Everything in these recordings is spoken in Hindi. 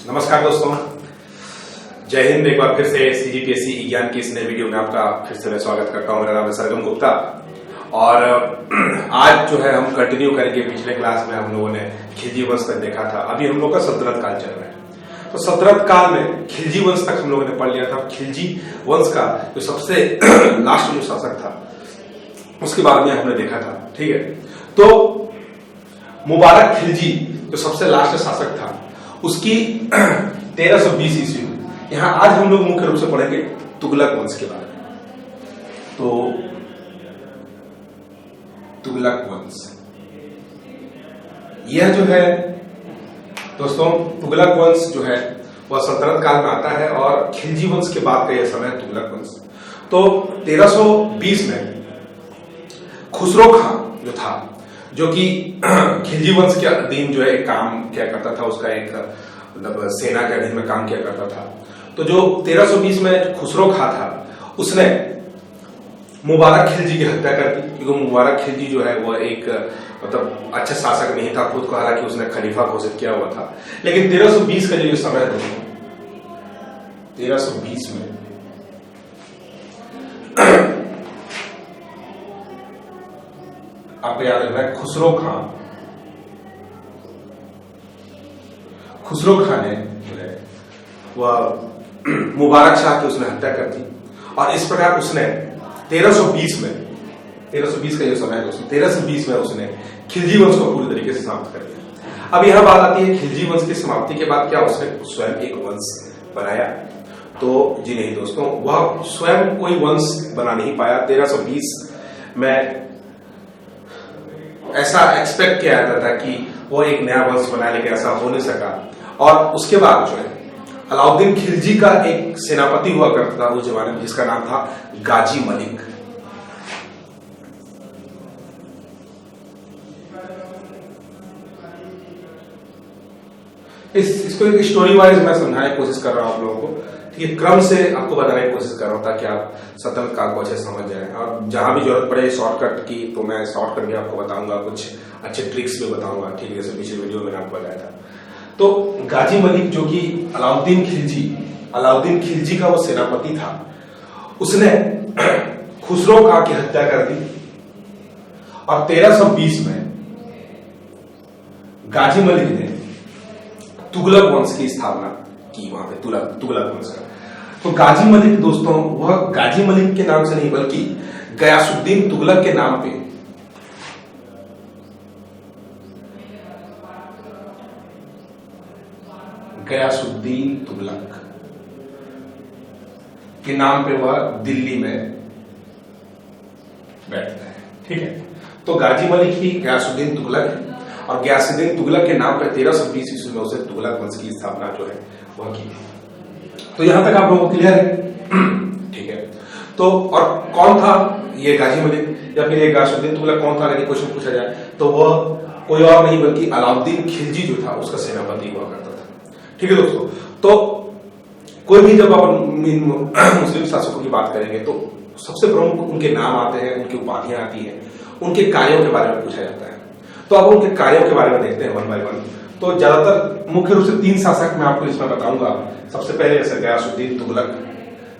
नमस्कार दोस्तों, जय हिंद। एक बार फिर से सीजीपीएससी विज्ञान की इस नए वीडियो में आपका फिर से मैं स्वागत करता हूं। मेरा नाम है सरगम गुप्ता और आज जो है हम कंटिन्यू करेंगे। पिछले क्लास में हम लोगों ने खिलजी वंश तक देखा था। अभी हम लोग का सल्तनत काल चल रहा है। तो सल्तनत काल में खिलजी वंश तक हम लोगों ने पढ़ लिया था। खिलजी वंश का जो सबसे लास्ट जो शासक था उसके बारे में हमने देखा था। ठीक है, तो मुबारक खिलजी जो सबसे लास्ट शासक था उसकी 1320 ईस्वी में यहां आज हम लोग मुख्य रूप से पढ़ेंगे तुगलक वंश के बारे में। तो तुगलक वंश यह जो है दोस्तों, तुगलक वंश जो है वह सल्तनत काल में आता है और खिलजी वंश के बाद का यह समय है तुगलक वंश। तो 1320 में खुसरो खां जो था, जो कि खिलजी वंश के अधीन जो है एक काम किया करता था, उसका एक मतलब सेना के अधीन में काम किया करता था। तो जो 1320 में खुसरो खां था उसने मुबारक खिलजी की हत्या कर दी, क्योंकि मुबारक खिलजी जो है वह एक मतलब अच्छा शासक नहीं था खुद को, हालांकि उसने खलीफा घोषित किया हुआ था। लेकिन 1320 का जो समय है दोस्तों, 1320 में आपको याद रखना है खुसरो खां ने जो है वह मुबारक शाह की उसने हत्या कर दी और इस प्रकार उसने 1320 का जो समय है उसने 1320 में उसने खिलजी वंश को पूरी तरीके से समाप्त कर दिया। अब यह बात आती है खिलजी वंश की समाप्ति के बाद क्या उसने स्वयं एक वंश बनाया? तो जी नहीं दोस्तों, वह स्वयं कोई वंश बना नहीं पाया। 1320 में ऐसा एक्सपेक्ट किया जाता था कि वो एक नया वंश बना, लेकिन ऐसा हो नहीं सका। और उसके बाद जो है अलाउद्दीन खिलजी का एक सेनापति हुआ करता था उस जमाने में, जिसका नाम था गाजी मलिक। इसको एक स्टोरी वाइज मैं समझाने की कोशिश कर रहा हूं आप लोगों को। ठीक है, क्रम से आपको बताने की कोशिश कर रहा हूं ताकि आप सल्तनत काल को अच्छे से समझ जाएं। और जहां भी जरूरत पड़े शॉर्टकट की तो मैं शॉर्टकट भी आपको बताऊंगा, कुछ अच्छे ट्रिक्स भी बताऊंगा। ठीक है, जैसे पिछले वीडियो में आपको बताया था। तो गाजी मलिक जो कि अलाउद्दीन खिलजी का वो सेनापति था, उसने खुसरो खां की हत्या कर दी और 1320 में गाजी मलिक ने तुगलक वंश की स्थापना की वहां पे, तुगलक वंश का। तो गाजी मलिक दोस्तों, वह गाजी मलिक के नाम से नहीं बल्कि गयासुद्दीन तुगलक के नाम पे गयासुद्दीन तुगलक के नाम पे वह दिल्ली में बैठता है। ठीक है, तो गाजी मलिक ही गयासुद्दीन तुगलक है और गयासुद्दीन तुगलक के नाम पर 1320 ईस्वी में उसे तुगलक वंश की स्थापना जो है वह की। तो यहां तक आप लोगों को क्लियर है? ठीक है, तो और कौन था ये गाजी मलिक या फिर ये गयासुद्दीन तुगलक कौन था, यदि क्वेश्चन पूछा जाए तो वह कोई और नहीं बल्कि अलाउद्दीन खिलजी जो था उसका सेनापति हुआ करता था। ठीक है दोस्तों, तो कोई भी जब आप मुस्लिम शासकों की बात करेंगे तो सबसे प्रमुख उनके नाम आते हैं, उनकी उपाधियां आती हैं, उनके कार्यों के बारे में पूछा जाता है। तो अब उनके कार्यों के बारे में देखते हैं वन बाय वन। तो ज्यादातर मुख्य रूप से 3 शासक मैं आपको इसमें बताऊंगा। सबसे पहले जैसे गयासुद्दीन तुगलक,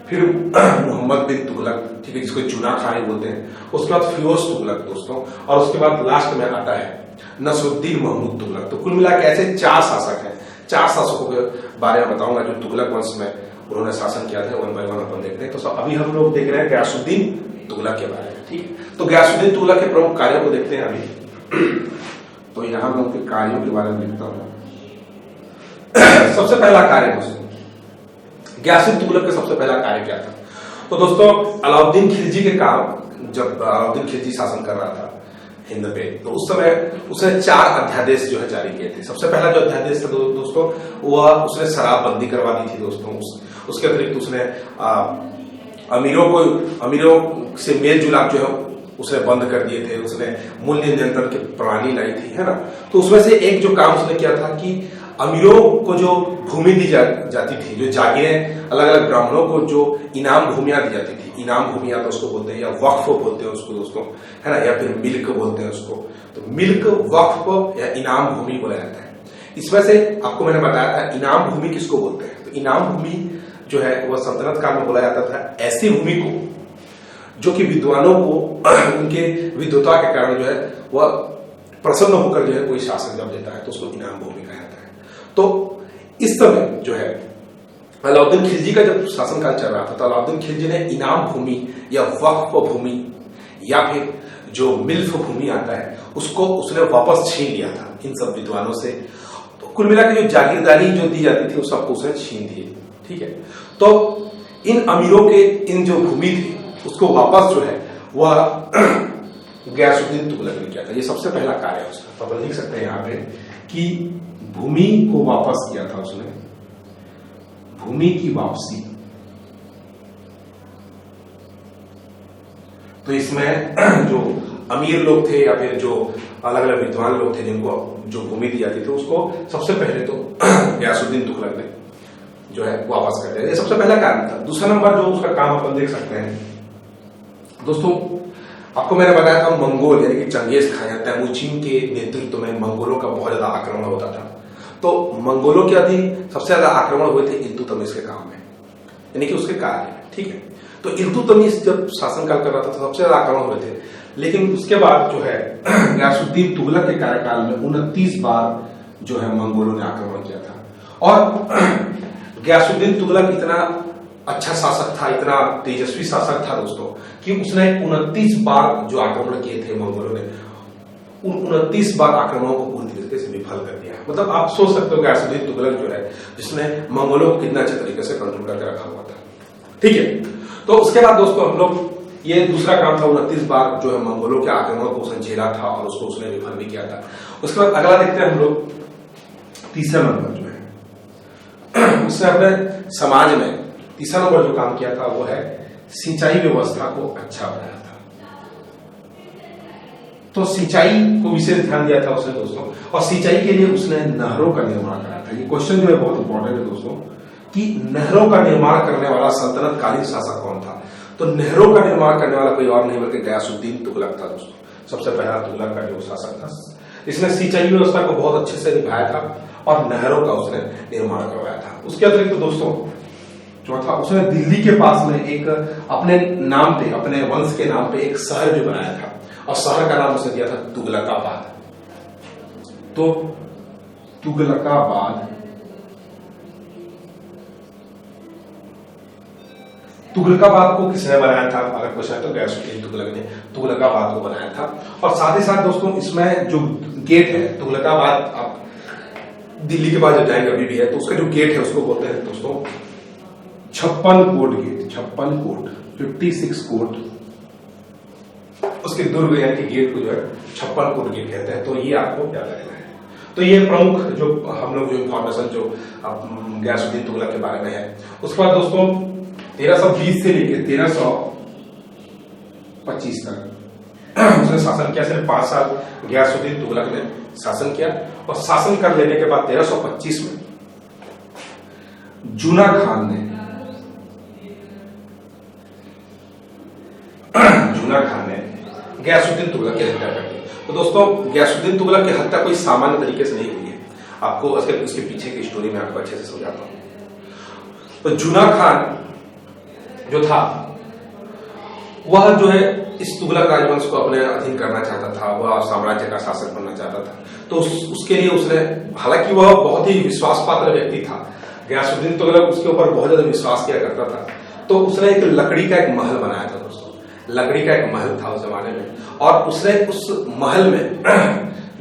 फिर मोहम्मद बिन तुगलक, ठीक है, जिसको चूना खां बोलते हैं, उसके बाद फिरोज तुगलक दोस्तों, और उसके बाद लास्ट में आता है नसरुद्दीन महमूद तुगलक। तो कुल मिलाकर ऐसे 4 शासक हैं। 4 शासकों के बारे में बताऊंगा जो तुगलक वंश में उन्होंने शासन किया था। वन बाय वन अपन देखते हैं। तो अभी हम लोग देख रहे हैं गयासुद्दीन तुगलक के बारे में। ठीक, तो गयासुद्दीन तुगलक के प्रमुख कार्यों को देखते हैं अभी। तो यहां मैं उनके कार्यों के बारे में लिखता हूं। सबसे पहला कार्य दोस्तों, गयासुद्दीन तुगलक का सबसे पहला कार्य क्या था? तो दोस्तों, अलाउद्दीन खिलजी के काम, जब अलाउद्दीन खिलजी शासन कर रहा था हिंद पे, तो उस समय उसने 4 अध्यादेश जो है जारी किए थे। सबसे पहला जो अध्यादेश था दोस्तों, वह उसने शराबबंदी करवा दी थी दोस्तों। उसके अतिरिक्त उसने अमीरों से मेल जुलाप जो है उसने बंद कर दिए थे। उसने मूल्य नियंत्रण की प्रणाली लाई थी, है ना। तो उसमें से एक जो काम उसने किया था कि अमीरों को जो भूमि दी जाती थी, जो जागीरें अलग अलग ब्राह्मणों को जो इनाम भूमियां दी जाती थी, इनाम भूमियां तो उसको बोलते हैं या वक्फ बोलते हैं उसको दोस्तों, है ना, या फिर मिल्क बोलते हैं उसको। तो मिल्क, वक्फ या इनाम भूमि बोला जाता है। इसमें से आपको मैंने बताया था इनाम भूमि किसको बोलते हैं। तो इनाम भूमि जो है वह सल्तनत काल में बोला जाता था ऐसी भूमि को जो कि विद्वानों को उनके विद्वता के कारण जो है वह प्रसन्न होकर जो है कोई शासन जब देता है तो उसको इनाम भूमि कहा जाता है। तो इस समय जो है अलाउद्दीन खिलजी का जब शासनकाल चल रहा था तो अलाउद्दीन खिलजी ने इनाम भूमि या वक्फ भूमि या फिर जो मिल्फ भूमि आता है उसको उसने वापस छीन लिया था इन सब विद्वानों से। तो कुल मिलाकर जो जागीरदारी जो दी जाती थी उस सबको उसने छीन दी। ठीक है, तो इन अमीरों के इन जो भूमि थी उसको वापस जो है वह गयासुद्दीन तुगलक ने किया था। ये सबसे पहला कार्य है उसका। तो अपन लिख सकते हैं यहाँ पे कि भूमि को वापस किया था उसने, भूमि की वापसी। तो इसमें जो अमीर लोग थे या फिर जो अलग अलग विद्वान लोग थे जिनको जो भूमि दी जाती थी उसको सबसे पहले तो गयासुद्दीन तुगलक ने जो है वापस कर दिया। ये सबसे पहला कारण था। दूसरा नंबर जो उसका काम अपन देख सकते हैं दोस्तों, आपको मैंने बताया था मंगोल यानी कि चंगेज खान या तैमूरचीन के नेतृत्व में मंगोलों का बहुत ज्यादा आक्रमण होता था। तो मंगोलों के अधीन सबसे ज्यादा आक्रमण हुए थे इल्तुतमिश के काम में यानी कि उसके कार्य। ठीक है, तो इल्तुतमिश जब शासनकाल कर रहा था तो सबसे ज्यादा आक्रमण हुए थे। लेकिन उसके बाद जो है गयासुद्दीन तुगलक के कार्यकाल में 29 बार जो है मंगोलों ने आक्रमण किया था। और गयासुद्दीन तुगलक इतना अच्छा शासक था, इतना तेजस्वी शासक था दोस्तों कि उसने 29 बार जो आक्रमण किए थे मंगोलों ने उन 29 बार आक्रमणों को पूरी तरीके से विफल कर दिया। मतलब आप सोच सकते हो गयासुद्दीन तुगलक जो है जिसने मंगोलों को कितना अच्छे तरीके से कंट्रोल करके रखा हुआ था। ठीक है, तो उसके बाद दोस्तों हम लोग ये दूसरा काम था 29 बार जो है मंगोलों के आक्रमणों को उसने झेला था और उसको उसने विफल भी किया था। उसके बाद अगला देखते हैं हम लोग तीसरा नंबर जो है उसने अपने समाज में तीसरा नंबर जो काम किया था वो है सिंचाई व्यवस्था को अच्छा बनाया था। तो सिंचाई को विशेष ध्यान दिया था उसने दोस्तों, और सिंचाई के लिए उसने नहरों का निर्माण कराया था। ये क्वेश्चन जो है बहुत इंपॉर्टेंट है दोस्तों कि नहरों का निर्माण करने वाला सल्तनत कालीन शासक कौन था। तो नहरों का निर्माण करने वाला कोई और नहीं बल्कि गयासुद्दीन तुगलक था दोस्तों। सबसे पहला तुगलक का जो शासक था इसने सिंचाई व्यवस्था को बहुत अच्छे से निभाया था और नहरों का उसने निर्माण करवाया था। उसके अतिरिक्त दोस्तों चौथा उसने दिल्ली के पास में एक अपने नाम पे अपने वंश के नाम पे एक शहर भी बनाया था और शहर का नाम उसने दिया था तुगलकाबाद। तो तुगलकाबाद को किसने बनाया था अगर क्वेश्चन तो गयासुद्दीन तुगलक ने तुगलकाबाद को बनाया था। और साथ ही साथ दोस्तों इसमें जो गेट है तुगलकाबाद, आप दिल्ली के पास जब जाएंगे अभी भी है तो उसका जो गेट है उसको बोलते हैं दोस्तों 56 कोट गेट, 56 कोट 56 कोट। उसके दुर्ग यानी कि गेट को जो है 56 कोट गेट कहते हैं। तो ये आपको याद रखना है। तो ये प्रमुख जो हम लोग जो इंफॉर्मेशन जो गयासुद्दीन तुगलक के बारे में है। उसके बाद दोस्तों 1320 से लेकर 1325 तक उसने शासन किया। सिर्फ 5 साल गयासुद्दीन तुगलक ने शासन किया और शासन कर लेने के बाद 1325 में जूना खान ने गयासुद्दीन तुगलक की हत्या कर दी। तो दोस्तों गयासुद्दीन तुगलक की हत्या कोई सामान्य तरीके से नहीं हुई है। आपको इसके पीछे की स्टोरी में आपको अच्छे से समझाता हूं। तो जूना खान जो था वह जो है इस तुगलक राजवंश को अपने अधीन करना चाहता था, वह साम्राज्य का शासक बनना चाहता था। तो उसके लिए उसने, हालांकि वह बहुत ही विश्वास पात्र व्यक्ति था, गयासुद्दीन तुगलक उसके ऊपर बहुत ज्यादा विश्वास किया करता था। तो उसने एक लकड़ी का एक महल बनाया था दोस्तों, लकड़ी का एक महल था उस जमाने में। और उसने उस महल में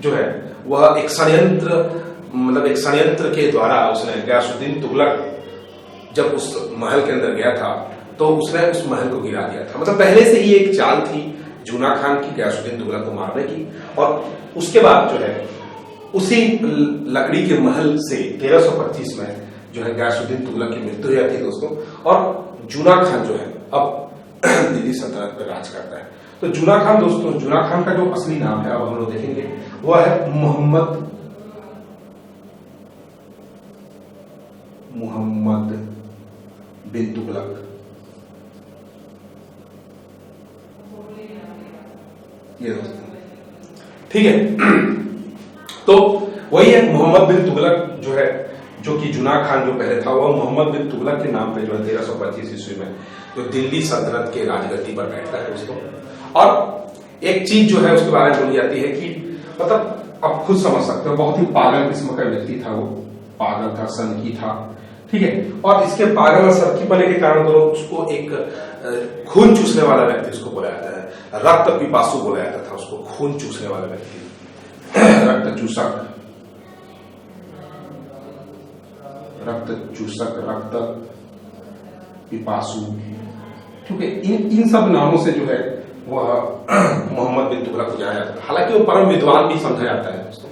जो है वह एक षड्यंत्र के द्वारा उसने गयासुद्दीन तुगलक जब उस महल के अंदर गया था तो उसने उस महल को गिरा दिया था। मतलब पहले से ही एक चाल थी जूना खान की गयासुद्दीन तुगलक को मारने की। और उसके बाद जो है उसी लकड़ी के महल से 1325 में जो है गयासुद्दीन तुगलक की मृत्यु हुई थी दोस्तों। और जूना खान जो है अब दिल्ली सल्तनत पर राज करता है। तो जूना खान दोस्तों, जूना खान का जो असली नाम है अब हम लोग देखेंगे वह है मुहम्मद बिन तुगलक। ये दोस्तों ठीक है। तो वही है मोहम्मद बिन तुगलक जो है, जो कि जुना खान जो पहले था, वह मोहम्मद बिन तुगलक के नाम पे जो है 1325 ईस्वी में जो दिल्ली सल्तनत के राजगद्दी पर बैठता है उसको। और एक चीज जो है उसके बारे में बोली जाती है कि मतलब आप खुद समझ सकते हो, बहुत ही पागल किस्म का व्यक्ति था वो, पागल था, सनकी था, ठीक है। और इसके पागल और सनकी पने के कारण तो उसको एक खून चूसने वाला व्यक्ति उसको बोला जाता है, रक्त पिपासु बोला जाता था उसको, खून चूसने वाला व्यक्ति, रक्त चूसक, रक्त पिपासु, क्योंकि इन सब नामों से जो है वह मोहम्मद बिन तुगलक को जाना जाता है। हालांकि वो परम विद्वान भी समझा जाता है दोस्तों,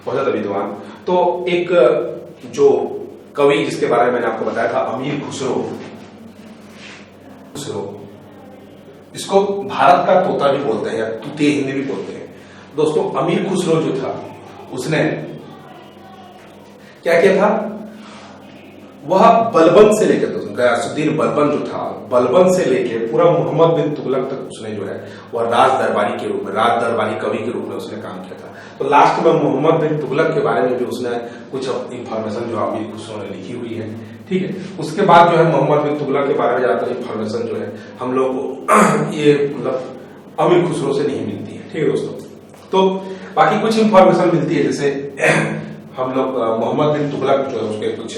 बहुत ज्यादा विद्वान। तो एक जो कवि जिसके बारे में मैंने आपको बताया था, अमीर खुसरो, इसको भारत का तोता भी बोलते हैं या तूते हिंदी भी बोलते हैं दोस्तों। अमीर खुसरो जो था उसने क्या किया था, वह बलबन से लेकर दोस्तों, गयासुद्दीन बलबन जो था, बलबन से लेकर पूरा मोहम्मद बिन तुगलक तक उसने जो है वह राज दरबारी के रूप में, राज दरबारी कवि के रूप में उसने काम किया था। तो लास्ट में मोहम्मद बिन तुगलक के बारे में भी उसने कुछ इंफॉर्मेशन जो अमीर खुसरो ने लिखी हुई है, ठीक है। उसके बाद जो है मोहम्मद बिन तुगलक के बारे में ज्यादातर इंफॉर्मेशन जो है हम लोग को ये मतलब अमीर खुसरो से नहीं मिलती है, ठीक है दोस्तों। तो बाकी कुछ इंफॉर्मेशन मिलती है, जैसे हम लोग मोहम्मद बिन तुगलक जो है उसके कुछ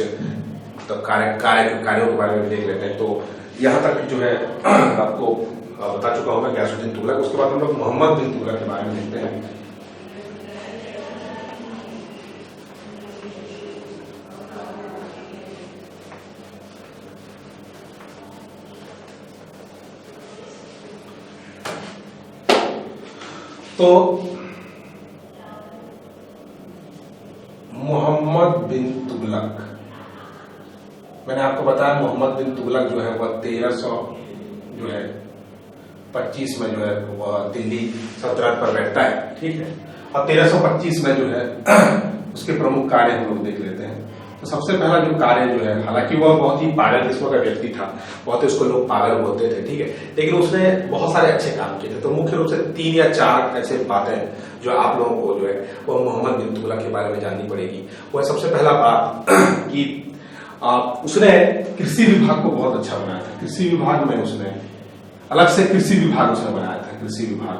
मतलब कार्यों के बारे में देख लेते हैं। तो यहाँ तक जो है आपको बता चुका हूं मैं गयासुद्दीन तुगलक। उसके बाद हम लोग मोहम्मद बिन तुगलक के बारे में देखते हैं। तो मोहम्मद बिन तुगलक, मैंने आपको बताया मोहम्मद बिन तुगलक जो है वह 1325 में जो है वह दिल्ली सल्तनत पर बैठता है, ठीक है। और 1325 में जो है उसके प्रमुख कार्य हम लोग देख लेते हैं। तो सबसे पहला जो कार्य जो है, हालांकि वह बहुत ही पागल किस्म का व्यक्ति था, बहुत उसको लोग पागल बोलते थे, ठीक है, लेकिन उसने बहुत सारे अच्छे काम किए थे। तो मुख्य रूप से 3 या 4 ऐसे बातें जो आप लोगों को जो है वह मोहम्मद बिन तुगलक के बारे में जाननी पड़ेगी। वह सबसे पहला बात कि उसने कृषि विभाग को बहुत अच्छा बनाया था। कृषि विभाग में उसने अलग से कृषि विभाग उसने बनाया था, कृषि विभाग।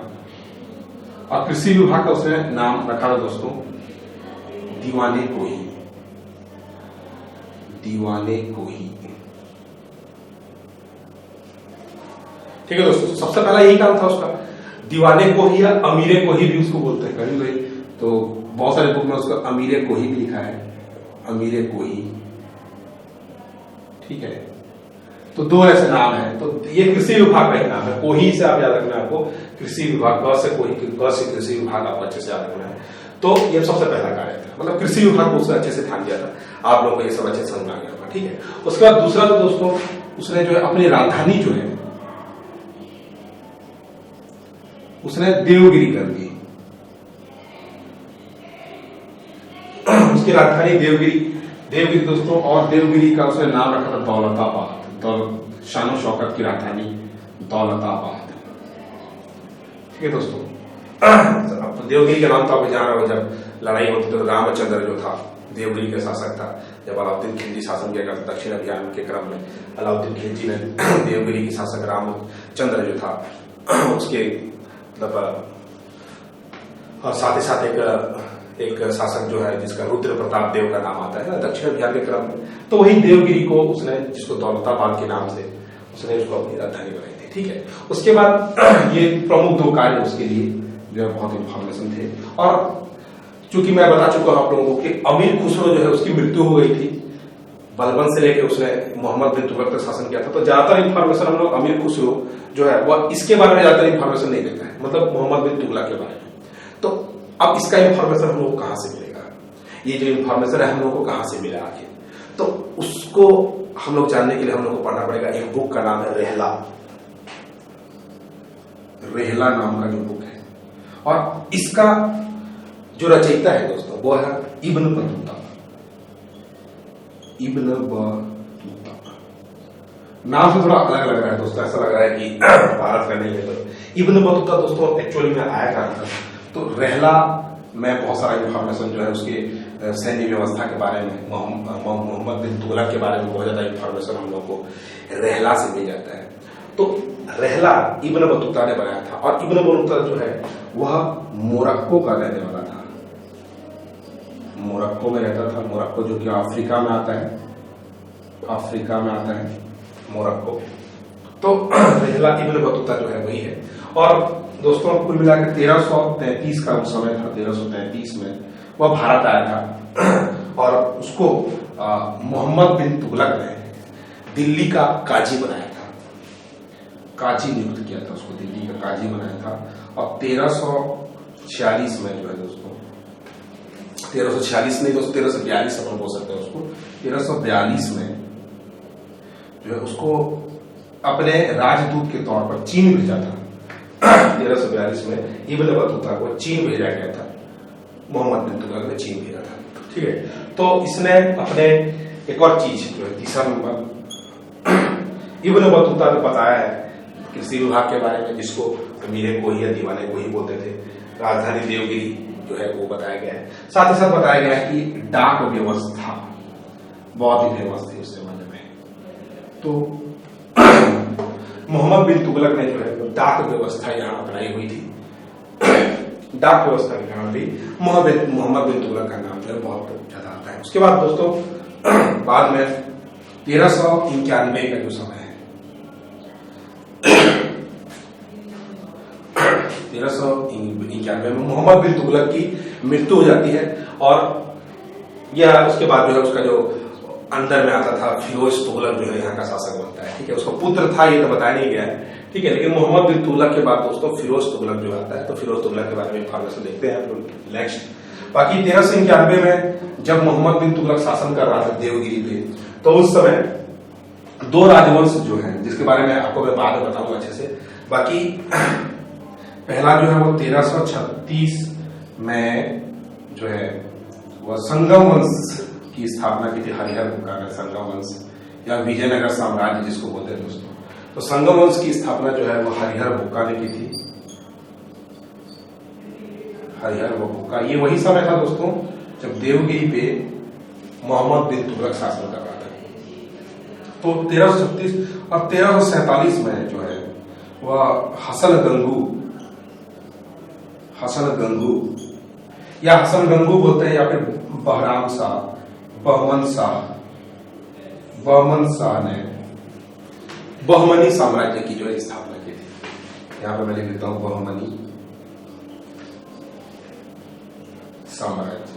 और कृषि विभाग का उसने नाम रखा था दोस्तों दीवाने कोही, दीवाने कोही, ठीक है दोस्तों। सबसे पहला यही काम था उसका, दीवाने कोही या अमीरे कोही भी उसको बोलते हैं कभी कभी। तो बहुत सारे बुक में उसका अमीरे कोही भी लिखा है, अमीरे कोही, ठीक है। तो 2 ऐसे नाम है। तो ये कृषि विभाग का ही नाम है, कोही से आप याद रखना है आपको, कृषि विभाग, ग से कोही, ग से कृषि विभाग आपको अच्छे से याद रखना है। तो ये सबसे पहला कार्य था, मतलब कृषि विभाग को उसने अच्छे से ध्यान दिया था। आप लोगों को ये सब अच्छे से समझ आ गया, ठीक है। उसके बाद दूसरा तो दोस्तों उसने जो है अपनी राजधानी जो है उसने देवगिरी कर दी। उसकी राजधानी देवगिरी दोस्तों, और देवगिरी का उसने नाम रखा था दौलताबाद। शानो शौकत की राजधानी दौलताबाद, ठीक है दोस्तों। अब देवगिरी का नाम तो आप जान रहे हो, जब लड़ाई होती तो रामचंद्र जो था देवगिरी का शासक था। जब अलाउद्दीन खिलजी शासन किया करता दक्षिण अभियान के क्रम में, अलाउद्दीन खिलजी ने देवगिरी के शासक रामचंद्र जो था उसके मतलब साथ ही साथ एक शासक जो है जिसका रुद्र प्रताप देव का नाम आता है ना दक्षिण अभियान के क्रम में, तो वही देवगिरी को उसने, जिसको दौलताबाद के नाम से उसने उसको अपनी राजधानी बनाई थी, ठीक है। उसके बाद ये प्रमुख 2 कार्य उसके लिए जो है बहुत इंफॉर्मेशन थे। और चूंकि मैं बता चुका हूं आप लोगों को कि अमीर खुसरो जो है उसकी मृत्यु हो गई थी, बलबन से लेकर उसने मोहम्मद बिन तुगलक तक शासन किया था। तो ज्यादातर इंफॉर्मेशन हम लोग अमीर खुसरो जो है वह इसके बारे में ज्यादातर इंफॉर्मेशन नहीं देता है, मतलब मोहम्मद बिन तुगलक के बारे में। तो अब इसका इंफॉर्मेशन हम लोग को कहां से मिलेगा, ये जो इंफॉर्मेशन है हम लोग को कहां से मिला आखिर, तो उसको हम लोग जानने के लिए हम लोग को पढ़ना पड़ेगा। एक बुक का नाम है रेहला, रेहला नाम का जो बुक है, और इसका जो रचयिता है दोस्तों वो है इब्न बतूता। इब्न बतूता नाम से थोड़ा अलग लग रहा है दोस्तों, ऐसा लग रहा है कि भारत का नहीं है। तो इब्न बतूता दोस्तों एक्चुअली में आया कहां था, तो रेहला में बहुत सारा इंफॉर्मेशन जो है उसके सैन्य व्यवस्था के बारे में, मोहम्मद बिन तुगलक के बारे में बहुत ज्यादा इंफॉर्मेशन हम लोग को रहला से मिल जाता है। तो रहला इब्न बतूता ने बनाया था और इब्न बतूता जो है वह मोरक्को का रहने वाला था, मोरक्को में रहता था। मोरक्को जो कि अफ्रीका में आता है, अफ्रीका में आता है मोरक्को। तो रहला इब्न बतूता जो है वही है। और दोस्तों कुल मिलाकर 1333 का उस समय था, 1333 में वह भारत आया था और उसको मोहम्मद बिन तुगलक ने दिल्ली का काजी बनाया था, काजी नियुक्त किया था उसको, दिल्ली का काजी बनाया था। और 1346 में जो है दोस्तों, 1346 नहीं दोस्तों 1342 अपन बोल सकते हैं उसको, 1342 में जो है उसको अपने राजदूत के तौर पर चीन भेजा था। 1342 में इब्न बतूता को चीन भेजा गया था, मोहम्मद बिन तुगलक ने चीन भेजा था, ठीक है। तो इसने अपने एक और चीज जो है तीसरा नंबर इब्न बतूता ने बताया है कृषि विभाग के बारे में, जिसको अमीरे को ही या दीवाने को ही बोलते थे। राजधानी देवगिरी जो है वो बताया गया है। साथ ही साथ बताया गया है कि डाक व्यवस्था बहुत ही फेमस थी उस जमाने में। तो मोहम्मद बिन तुगलक ने जो है डाक व्यवस्था यहाँ अपनाई हुई थी। डाक व्यवस्था के कारण भी मोहम्मद बिन तुगलक का नाम जो है बहुत ज्यादा आता है। उसके बाद दोस्तों बाद में 1391 का जो समय है, 1391 में मोहम्मद बिन तुगलक की मृत्यु हो जाती है। और यह उसके बाद जो है उसका जो अंदर में आता था फिरोज तुगलक जो है यहाँ का शासक बनता है, ठीक है। उसका पुत्र था ये तो बताया नहीं गया है, ठीक है। लेकिन मोहम्मद बिन तुगलक के बाद दोस्तों फिरोज तुगलक जो आता है, तो फिरोज तुगलक के बारे में इंफॉर्मेशन देखते हैं नेक्स्ट। बाकी 1391 में जब मोहम्मद बिन तुगलक शासन कर रहा था देवगिरी पे, तो उस समय दो राजवंश जो है जिसके बारे में आपको मैं बाद में बताऊंगा अच्छे से। बाकी पहला जो है वो 1336 में जो है वह संगम वंश की स्थापना की थी, हरिहर हुक्का ने संगम वंश या विजयनगर साम्राज्य जिसको बोलते हैं दोस्तों। तो संगम वंश की स्थापना जो है वो हरिहर हुक्का ने की थी, हरिहर हुक्का। ये वही समय था दोस्तों जब देवगिरी पे मोहम्मद बिन तुगलक शासन कर रहा था। तो 1336 और 1347 में जो है वह हसन गंगू या हसन गंगू बोलते हैं, या फिर बहराम शाह, बहमन शाह ने बहमनी साम्राज्य की जो है स्थापना की थी। यहां पर मैं लिख देता हूं बहमनी साम्राज्य,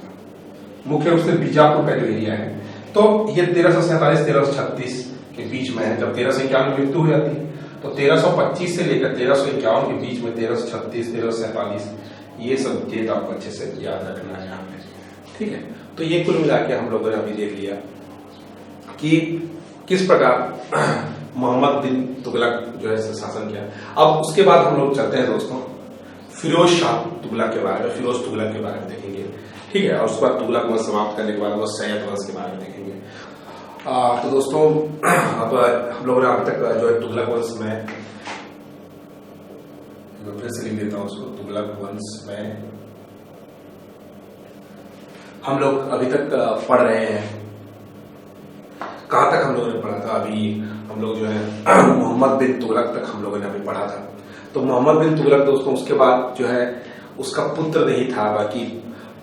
मुख्य रूप से बीजापुर का जो एरिया है। तो ये 1347-1336 के बीच में है। जब 1351 में मृत्यु हो जाती है, तो 1325 से लेकर 1351 के बीच में 1336, 1347 ये सब डेट आपको अच्छे से याद रखना है यहाँ पे, ठीक है। तो ये कुल मिला के हम लोगों ने अभी देख लिया कि किस प्रकार मोहम्मद बिन तुगलक जो है शासन किया। अब उसके बाद हम लोग चलते हैं दोस्तों फिरोज शाह तुगलक के बारे में, फिरोज तुगलक के बारे में देखेंगे, ठीक है। और उसके बाद तुगलक वंश समाप्त करने के बाद वो सैयद वंश के बारे में देखेंगे। तो दोस्तों अब हम लोगों ने अब तक जो है तुगलक वंश में, फिर से लिख देता हूं उसको, तुगलक वंश में हम लोग अभी तक पढ़ रहे हैं। कहां तक हम लोगों ने पढ़ा था? अभी हम लोग जो है मोहम्मद बिन तुगलक तक हम लोगों ने अभी पढ़ा था। तो मोहम्मद बिन तुगलक दोस्तों उसके बाद जो है उसका पुत्र नहीं था, बाकी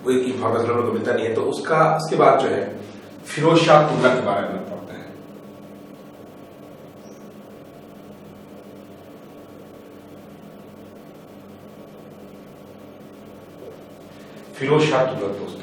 वो एक इंफॉर्मेशन हम लोग को मिलता नहीं है। तो उसके बाद जो है फिरोज शाह तुगलक के बारे में पढ़ते हैं। फिरोज शाह तुगलक दोस्तों,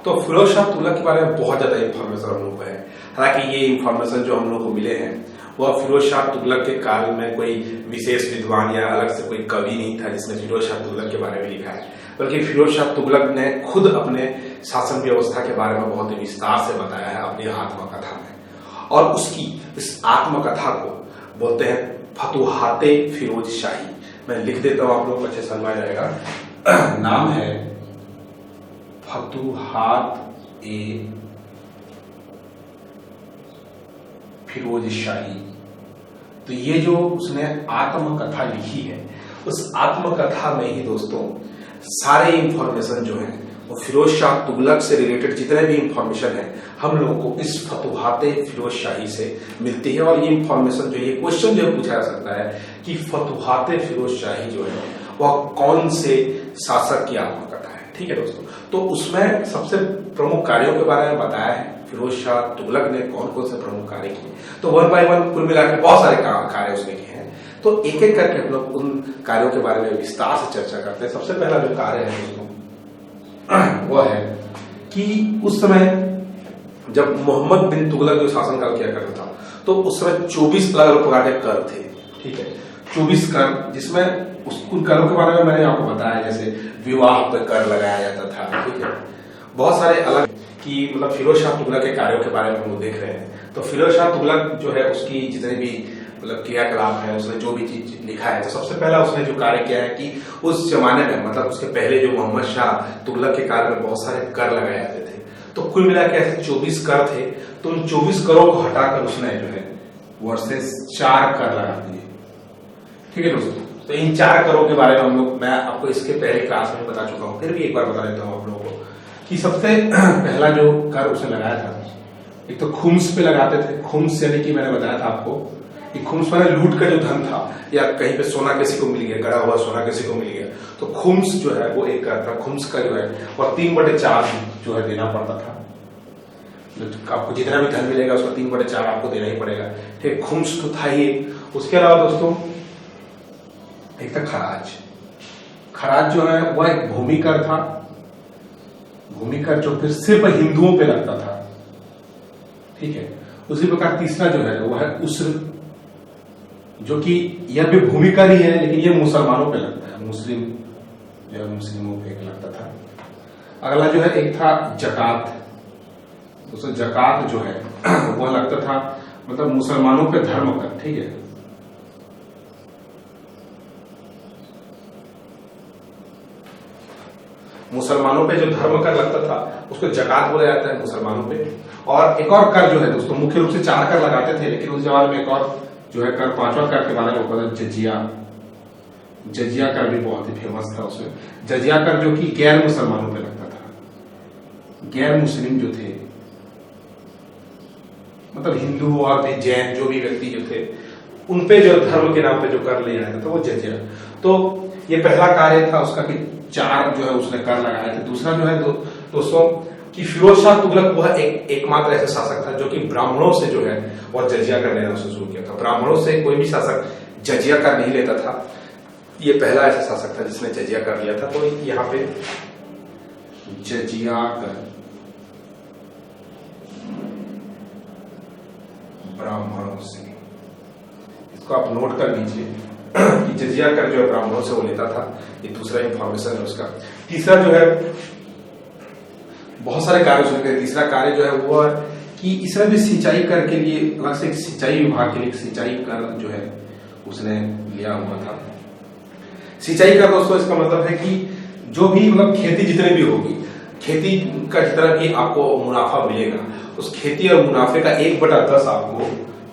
तो फिरोज शाह तुगलक के बारे में बहुत ज्यादा इंफॉर्मेशन हम लोग को है। हालांकि ये इंफॉर्मेशन जो हम लोग को मिले हैं वह फिरोज शाह तुगलक के काल में कोई विशेष विद्वान या अलग से कोई कवि नहीं था जिसने फिरोज शाह तुगलक के बारे में लिखा है, बल्कि फिरोज शाह तुगलक ने खुद अपने शासन व्यवस्था के बारे में बहुत ही विस्तार से बताया है अपनी आत्मकथा में। और उसकी इस आत्मकथा को बोलते हैं फतुहाते फिरोज शाही। मैं लिख देता हूं, आप लोग अच्छे समझ जाएगा। नाम है फतुहात ए फिरोज शाही। तो ये जो उसने आत्मकथा लिखी है, उस आत्मकथा में ही दोस्तों सारे इंफॉर्मेशन जो है वो फिरोज शाह तुगलक से रिलेटेड जितने भी इंफॉर्मेशन है हम लोगों को इस फतुहाते फिरोज शाही से मिलती है। और ये इंफॉर्मेशन जो ये क्वेश्चन जो पूछा जा सकता है कि फतुहाते फिरोज शाही जो है वह कौन से शासक की आत्मकथा है। ठीक है दोस्तों, तो उसमें सबसे प्रमुख कार्यों के बारे में बताया है फिरोज शाह तुगलक ने कौन कौन से प्रमुख कार्य किए। तो 1 बाय 1 कुल मिलाकर बहुत सारे कार्य उसने किए हैं। तो एक एक करके हम लोग उन कार्यों के बारे में विस्तार से चर्चा करते हैं। सबसे पहला जो कार्य है दोस्तों वह है कि उस समय जब मोहम्मद बिन तुगलक जो शासनकाल किया करता था तो उस समय 24 अलग अलग प्रकार के कर थे। ठीक है, 24 कर, जिसमें उन करों के बारे में मैंने आपको बताया, जैसे विवाह पर कर लगाया जाता था। ठीक है, बहुत सारे अलग कि मतलब फिरोज शाह तुगलक के कार्यों के बारे में हम लोग देख रहे हैं। तो फिरोज शाह तुगलक जो है उसकी जितने भी मतलब क्रियाकलाप है, उसने जो भी चीज लिखा है, तो सबसे पहला उसने जो कार्य किया है कि उस जमाने में मतलब उसके पहले जो मोहम्मद शाह तुगलक के काल में बहुत सारे कर लगाए जाते थे। तो कुल मिला के ऐसे 24 कर थे। तो उन 24 करों को हटाकर उसने जो है वर्सेस 4 कर लगा दिए। ठीक है दोस्तों, तो इन 4 करों के बारे में मैं आपको इसके पहले क्लास में बता चुका हूं, फिर भी एक बार बता देता हूं आप लोगों को कि सबसे पहला जो कर उसने लगाया था, एक तो खुम्स पे लगाते थे। खुम्स यानी कि मैंने बताया था आपको कि खुम्स माने लूट का जो धन था, या कहीं पे सोना किसी को मिल गया, गड़ा हुआ सोना किसी को मिल गया, तो खुम्स जो है वो एक कर था। खुम्स का जो है और 3/4 जो है देना पड़ता था। आपको जितना भी धन मिलेगा उसका 3/4 आपको देना ही पड़ेगा। ठीक, खुम्स तो था ही। उसके अलावा दोस्तों एक था खराज। खराज जो है वह एक भूमि कर था। भूमि कर जो फिर सिर्फ हिंदुओं पे लगता था। ठीक है, उसी प्रकार तीसरा जो है वह है उस्र, जो कि यह भी भूमि कर ही है लेकिन यह मुसलमानों पे लगता है। मुस्लिम जो है मुस्लिमों पे लगता था। अगला जो है एक था जकात। दोस्तों जकात जो है वह लगता था मतलब मुसलमानों पे धर्म कर। ठीक है, मुसलमानों पे जो धर्म कर लगता था उसको जकात बोला जाता है मुसलमानों पे। और एक और कर जो है दोस्तों, मुख्य रूप से 4 कर लगाते थे, लेकिन उस जमाने में एक और जो है कर, 5वां कर के बारे में पता, जजिया। जजिया कर भी बहुत ही फेमस था उसमें। जजिया कर जो कि गैर मुसलमानों पे लगता था। गैर मुस्लिम जो थे मतलब हिंदू और भी जैन जो भी व्यक्ति जो थे उनपे जो धर्म के नाम पे जो कर ले जाता था वो जजिया। तो ये पहला कार्य था उसका कि 4 जो है उसने कर लगाए थे। दूसरा जो है दोस्तों कि फिरोज शाह तुगलक वह एकमात्र ऐसा शासक था जो कि ब्राह्मणों से जो है और जजिया कर लेना शुरू किया था। ब्राह्मणों से कोई भी शासक जजिया कर नहीं लेता था। ये पहला ऐसा शासक था जिसने जजिया कर लिया था। तो यहाँ पे जजिया कर ब्राह्मणों से, इसको आप नोट कर लीजिए कि जजिया कर जो है ब्राह्मणों से वो लेता था। ये दूसरा इंफॉर्मेशन है उसका। तीसरा जो है बहुत सारे कार्य उसने किए। तीसरा कार्य जो है वो कि इसमें भी सिंचाई कर के लिए अलग से सिंचाई विभाग के लिए सिंचाई कर जो है उसने लिया हुआ था। सिंचाई कर दोस्तों इसका मतलब है कि जो भी मतलब खेती जितने भी होगी, खेती का जितना भी आपको मुनाफा मिलेगा, उस खेती और मुनाफे का 1/10 आपको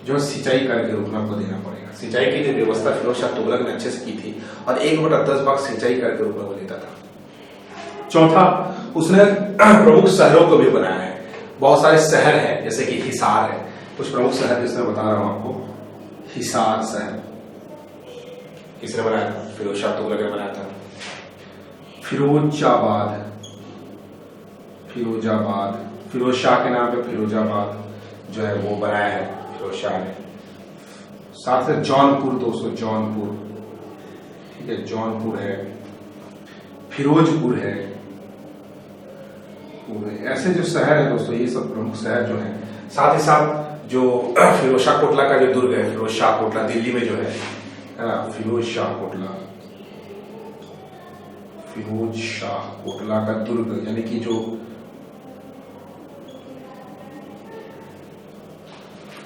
जो है सिंचाई कर के रूप में आपको देना पड़ेगा। सिंचाई की जो व्यवस्था फिरोज शाह तुगलक ने अच्छे से की थी और 1/10 भाग सिंचाई कर के रूप में वो लेता था। चौथा, उसने प्रमुख शहरों को भी बनाया है। बहुत सारे शहर हैं जैसे कि हिसार है, कुछ प्रमुख शहर जिसने बता रहा हूं आपको। हिसार शहर किसने बनाया था? फिरोज शाह तुगलक ने बनाया था। फिरोजाबाद, फिरोजाबाद फिरोज शाह के नाम पे फिरोजाबाद जो है वो बनाया है फिरोज शाह ने। साथ में जौनपुर दोस्तों, जौनपुर, ठीक है, जौनपुर है, फिरोजपुर है। ऐसे जो शहर है दोस्तों, ये सब प्रमुख शहर जो है। साथ ही साथ जो फिरोज शाह कोटला का जो दुर्ग है, फिरोज शाह कोटला दिल्ली में जो है ना, फिरोज शाह कोटला, फिरोज शाह कोटला का दुर्ग यानी कि जो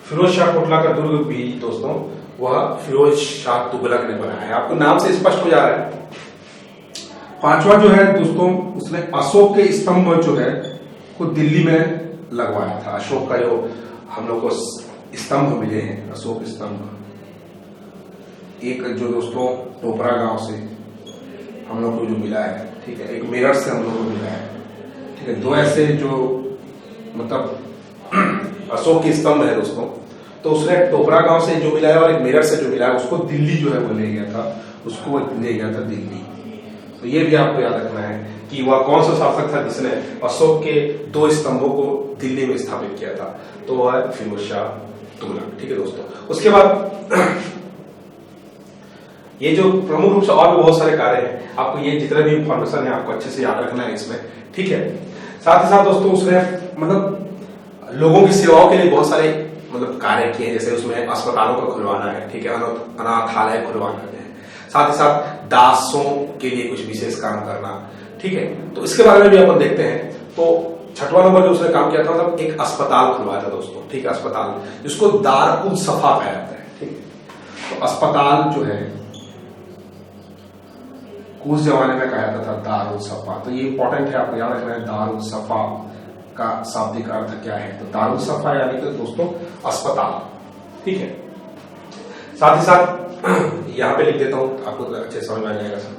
फिरोज शाह कोटला का दुर्ग भी दोस्तों वह फिरोज शाह तुगलक ने बनाया है। आपको नाम से स्पष्ट हो जा रहा है। 5वां जो है दोस्तों, उसने अशोक के स्तंभ जो है को दिल्ली में लगवाया था। अशोक का जो हम लोग को स्तंभ मिले हैं, अशोक स्तंभ, एक जो दोस्तों टोपरा गांव से हम लोग को जो मिला है, ठीक है, एक मेरठ से हम लोगों को मिला है, ठीक है। दो ऐसे जो मतलब अशोक के स्तंभ है दोस्तों, तो उसने टोपरा गांव से जो मिला है और एक मेरठ से जो मिला है उसको दिल्ली जो है वो ले गया था, उसको वो ले गया था दिल्ली। तो ये भी आपको याद रखना है कि वह कौन सा शासक था जिसने अशोक के दो स्तंभों को दिल्ली में स्थापित किया था, तो वह है फिरोज शाह तुगलक, ठीक है दोस्तों। उसके बाद ये जो प्रमुख रूप से और भी बहुत सारे कार्य हैं, आपको ये जितने भी इंफॉर्मेशन है आपको अच्छे से याद रखना है इसमें, ठीक है। साथ ही साथ दोस्तों उसने मतलब लोगों की सेवाओं के लिए बहुत सारे मतलब कार्य किए, जैसे उसमें अस्पतालों को खुलवाना है, ठीक है, अनाथालय खुलवाना है, साथ ही साथ दासों के लिए कुछ विशेष काम करना, ठीक है। तो इसके बारे में भी अपन देखते हैं। तो छठवां नंबर जो उसने काम किया था मतलब एक अस्पताल खुलवाया था दोस्तों, ठीक है, अस्पताल जिसको दारुल सफा कहा जाता है, ठीक है। तो अस्पताल जो है उस जमाने में कहा जाता था दारुल सफा, तो ये इंपॉर्टेंट है, आपको याद रखना है दारुल सफा का शाब्दिक अर्थ क्या है। तो दारुल सफा यानी कि दोस्तों अस्पताल, ठीक है। साथ ही साथ यहां पे लिख देता हूं, आपको अच्छे समझ में आ जाएगा सर।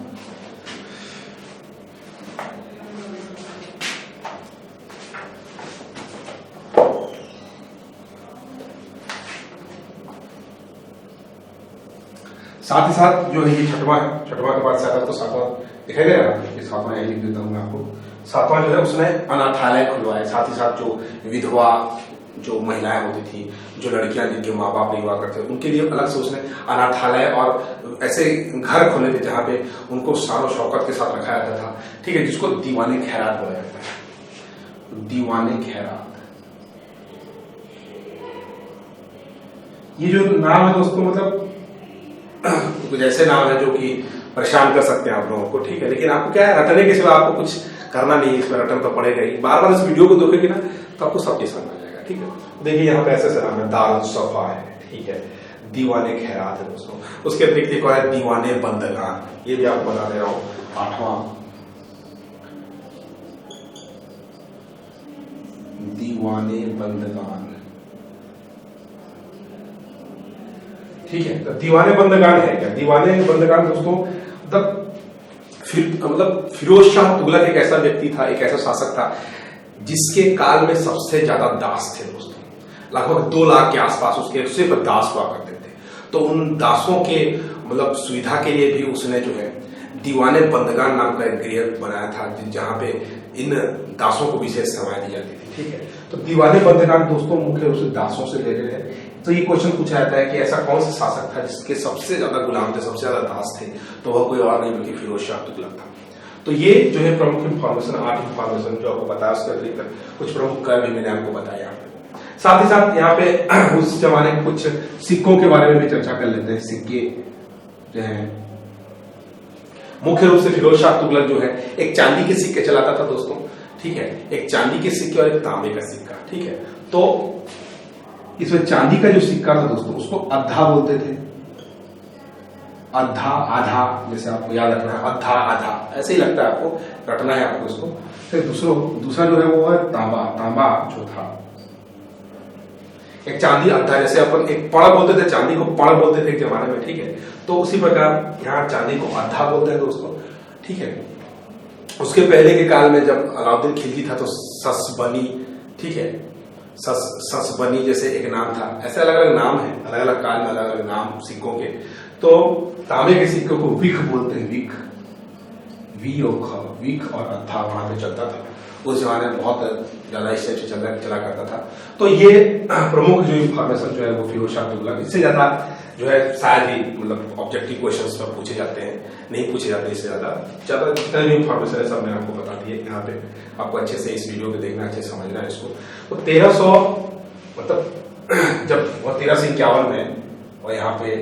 साथ ही साथ जो है ये छठवां है, छठवां के बाद शायद तो सातवां दिखाई दे रहा है, सातवां यही लिख देता हूं मैं आपको। सातवां जो है उसने अनाथालय खुलवाया, साथ ही साथ जो विधवा जो महिलाएं होती थी, जो लड़कियां जिनके माँ बाप नहीं हुआ करते, उनके लिए अलग से उसने अनाथालय और ऐसे घर खोले थे जहां पे उनको शान और शौकत के साथ रखा जाता था, ठीक है, जिसको दीवाने खैरात बोला जाता है। दीवाने खैरात ये जो नाम है दोस्तों मतलब कुछ ऐसे नाम है जो कि परेशान कर सकते हैं आप लोगों को, ठीक है, लेकिन आपको क्या है रटने के सिवा आपको कुछ करना नहीं है, इसमें रटन तो पड़ेगा ही। बार बार इस वीडियो को देखोगे ना तो आपको सब चीज समझ आ जाएगा, ठीक है। देखिए यहाँ पे ऐसे नाम है दारुल सफा है, ठीक है, दीवाने खैरात है दोस्तों। उसके अतिरिक्त एक और है दीवाने बंदगान, ये भी आपको बता दे रहा हूं, आठवां दीवाने बंदगान, ठीक है। तो दीवाने बंदगान है क्या? दीवाने बंदगान दोस्तों मतलब फिरोज शाह तुगलक एक ऐसा व्यक्ति था, एक ऐसा शासक था जिसके काल में सबसे ज्यादा दास थे दोस्तों, लगभग 2 लाख के आसपास उसके सिर्फ दास हुआ करते थे। तो उन दासों के मतलब सुविधा के लिए भी उसने जो है दीवाने बंदगान नाम का एक गृह बनाया था, जहां पे इन दासों को विशेष सेवाएं दी जाती थी, ठीक है। तो दीवाने बंदगान दोस्तों मुख्य रूप से दासों से रिलेटेड है। तो ये क्वेश्चन पूछा जाता है कि ऐसा कौन सा शासक था जिसके सबसे ज्यादा गुलाम थे, सबसे ज्यादा दास थे, तो वह कोई और नहीं बल्कि फिरोज शाह तुगलक था। तो ये जो है प्रमुख इंफॉर्मेशन, 8 इंफॉर्मेशन जो आपको बताया, उसके अतिरिक्त कुछ प्रमुख कार्य भी मैंने आपको बताया। साथ ही साथ यहाँ पे उस जमाने के कुछ सिक्कों के बारे में भी चर्चा कर लेते हैं। सिक्के जो है मुख्य रूप से फिरोज शाह तुगलक जो है एक चांदी के सिक्के चलाता था दोस्तों, ठीक है, एक चांदी के सिक्के और एक तांबे का सिक्का, ठीक है। तो इसमें चांदी का जो सिक्का था दोस्तों उसको अद्धा बोलते थे, अद्धा आधा, जैसे आपको याद रखना है, अद्धा आधा ऐसे ही लगता है, आपको रटना है आपको इसको। फिर दूसरा जो है वो है तांबा। तांबा जो था एक चांदी अद्धा, जैसे अपन एक पड़ बोलते थे, चांदी को पड़ बोलते थे एक जमाने में, ठीक है। तो उसी प्रकार यहाँ चांदी को अद्धा बोलते हैं दोस्तों, ठीक है। उसके पहले के काल में जब अलाउद्दीन खिलजी था तो ससबनी, ठीक है, ससबनी जैसे एक नाम था, ऐसे अलग अलग नाम है, अलग अलग काल में अलग अलग नाम सिक्कों के। तो तांबे के सिक्कों को विख बोलते हैं, विख, विख और अद्धा वहां पे चलता था उस जमाने में, बहुत ज्यादा इससे चला करता था। तो ये प्रमुख जो इंफॉर्मेशन जो है वो फिरोज शाह तुगलक, इससे ज्यादा जो है शायद ही मतलब ऑब्जेक्टिव क्वेश्चंस पर पूछे जाते हैं, नहीं पूछे जाते इससे ज्यादा जितना भी इंफॉर्मेशन है सब मैंने आपको बता दी है। यहाँ पे आपको अच्छे से इस वीडियो को देखना, अच्छे से समझना है इसको। तो 1300 मतलब जब वो 1351 में और यहाँ पे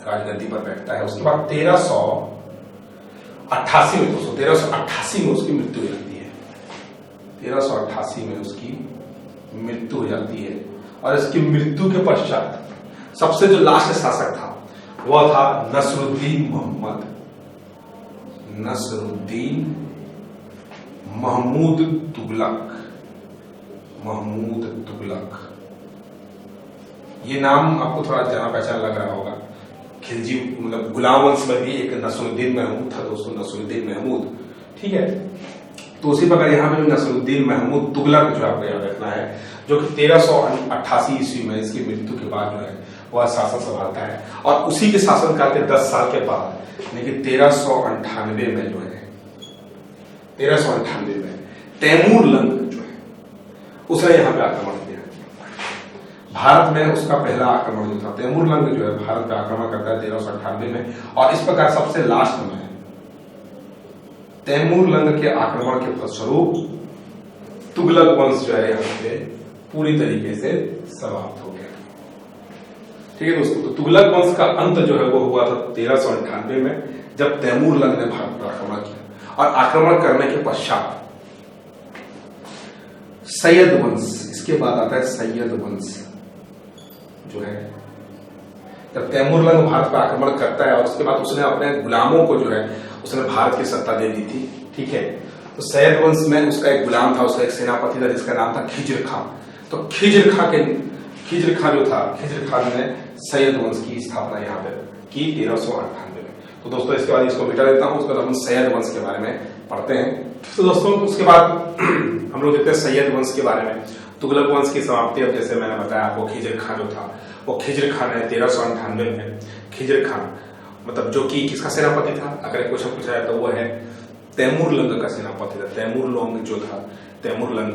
राजगद्दी पर बैठता है, उसके बाद 1388 में दोस्तों 1388 में उसकी मृत्यु हो जाती है। 1388 में उसकी मृत्यु हो जाती है और इसकी मृत्यु के पश्चात सबसे जो लास्ट शासक था वह था नसरुद्दीन महमूद तुगलक। ये नाम आपको थोड़ा जाना पहचान लग रहा होगा। खिलजी मतलब गुलाम वंश में भी एक नसरुद्दीन महमूद था दोस्तों, नसरुद्दीन महमूद, ठीक है। तो उसी प्रकार यहाँ पे नसरुद्दीन महमूद तुगलक जो आपको याद रखना है, जो कि 1388 ईस्वी में इसकी मृत्यु के बाद जो है वह शासन संभालता है। और उसी के शासनकाल के 10 साल के बाद यानी कि 1398 में जो है 1398 में तैमूर लंग जो है उसने यहाँ पे आक्रमण किया। भारत में उसका पहला आक्रमण जो था, तैमूर लंग जो है भारत पे आक्रमण करता है 1398 में। और इस प्रकार सबसे लास्ट में तैमूर लंग के आक्रमण के फलस्वरूप तुगलक वंश जो है यहाँ पे पूरी तरीके से समाप्त हो गया। ठीक है दोस्तों, तो तुगलक वंश का अंत जो है वो हुआ था 1398 में, जब तैमूर लंग ने भारत पर आक्रमण किया। और आक्रमण करने के पश्चात सैयद वंश, इसके बाद आता है सैयद वंश जो है। जब तैमूर लंग भारत पर आक्रमण करता है और उसके बाद उसने अपने गुलामों को जो है उसने भारत की सत्ता दे दी थी। ठीक है, तो सैयद वंश में उसका एक गुलाम था, उसका एक सेनापति था जिसका नाम था खिज्र खां। तो खिज्र खां जो था, खिज्र खां ने सैयद वंश की स्थापना यहाँ पे की 1398 में। तो दोस्तों इसके बाद इसको मिटा देता हूं, उसके बाद हम सैयद वंश के बारे में पढ़ते हैं। तो दोस्तों उसके बाद हम लोग देखते हैं सैयद वंश के बारे में। तुगलक वंश की समाप्ति, अब जैसे मैंने बताया आपको, खिज्र खां जो था वो खिज्र खां ने 1398 में, खिज्र खां मतलब जो कि किसका सेनापति था, अगर क्वेश्चन पूछा जाए तो वो है तैमूर लंग का सेनापति था। तैमूर लंग जो था, तैमूर लंग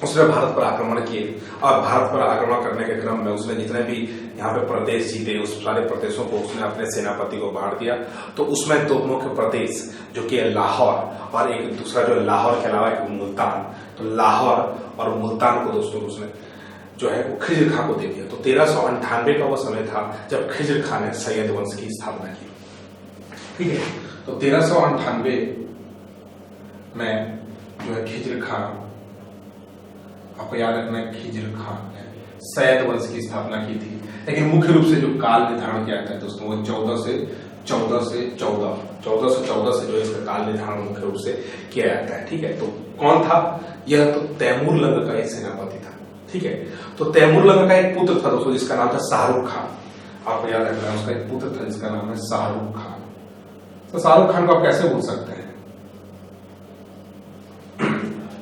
उसने भारत पर आक्रमण किए। और भारत पर आक्रमण करने के क्रम में उसने जितने भी यहाँ पे प्रदेश जीते, उस सारे प्रदेशों को उसने अपने सेनापति को बांट दिया। तो उसमें दो मुख्य प्रदेश जो कि लाहौर और एक दूसरा जो लाहौर के अलावा एक मुल्तान, तो लाहौर और मुल्तान को दोस्तों उसने जो है वो खिज्र खां को दे दिया। तो 1398 का वो समय था जब खिज्र खां ने सैयद वंश की स्थापना की। ठीक है, तो 1398 में जो है खिज्र खां, आपको याद रखना है खिज्र खां ने सैयद वंश की स्थापना की थी। लेकिन मुख्य रूप से जो काल निर्धारण किया जाता है दोस्तों वो 14 से 1414 से जो है इसका काल निर्धारण मुख्य रूप से किया जाता है। ठीक है, तो कौन था यह? तो तैमूर लंग का एक सेनापति था। ठीक है, तो तैमूर लंग का एक पुत्र था दोस्तों जिसका नाम था शाहरुख खान। आपको याद रखना है उसका एक पुत्र था जिसका नाम है शाहरुख खान। तो शाहरुख खान को आप कैसे भूल सकते हैं?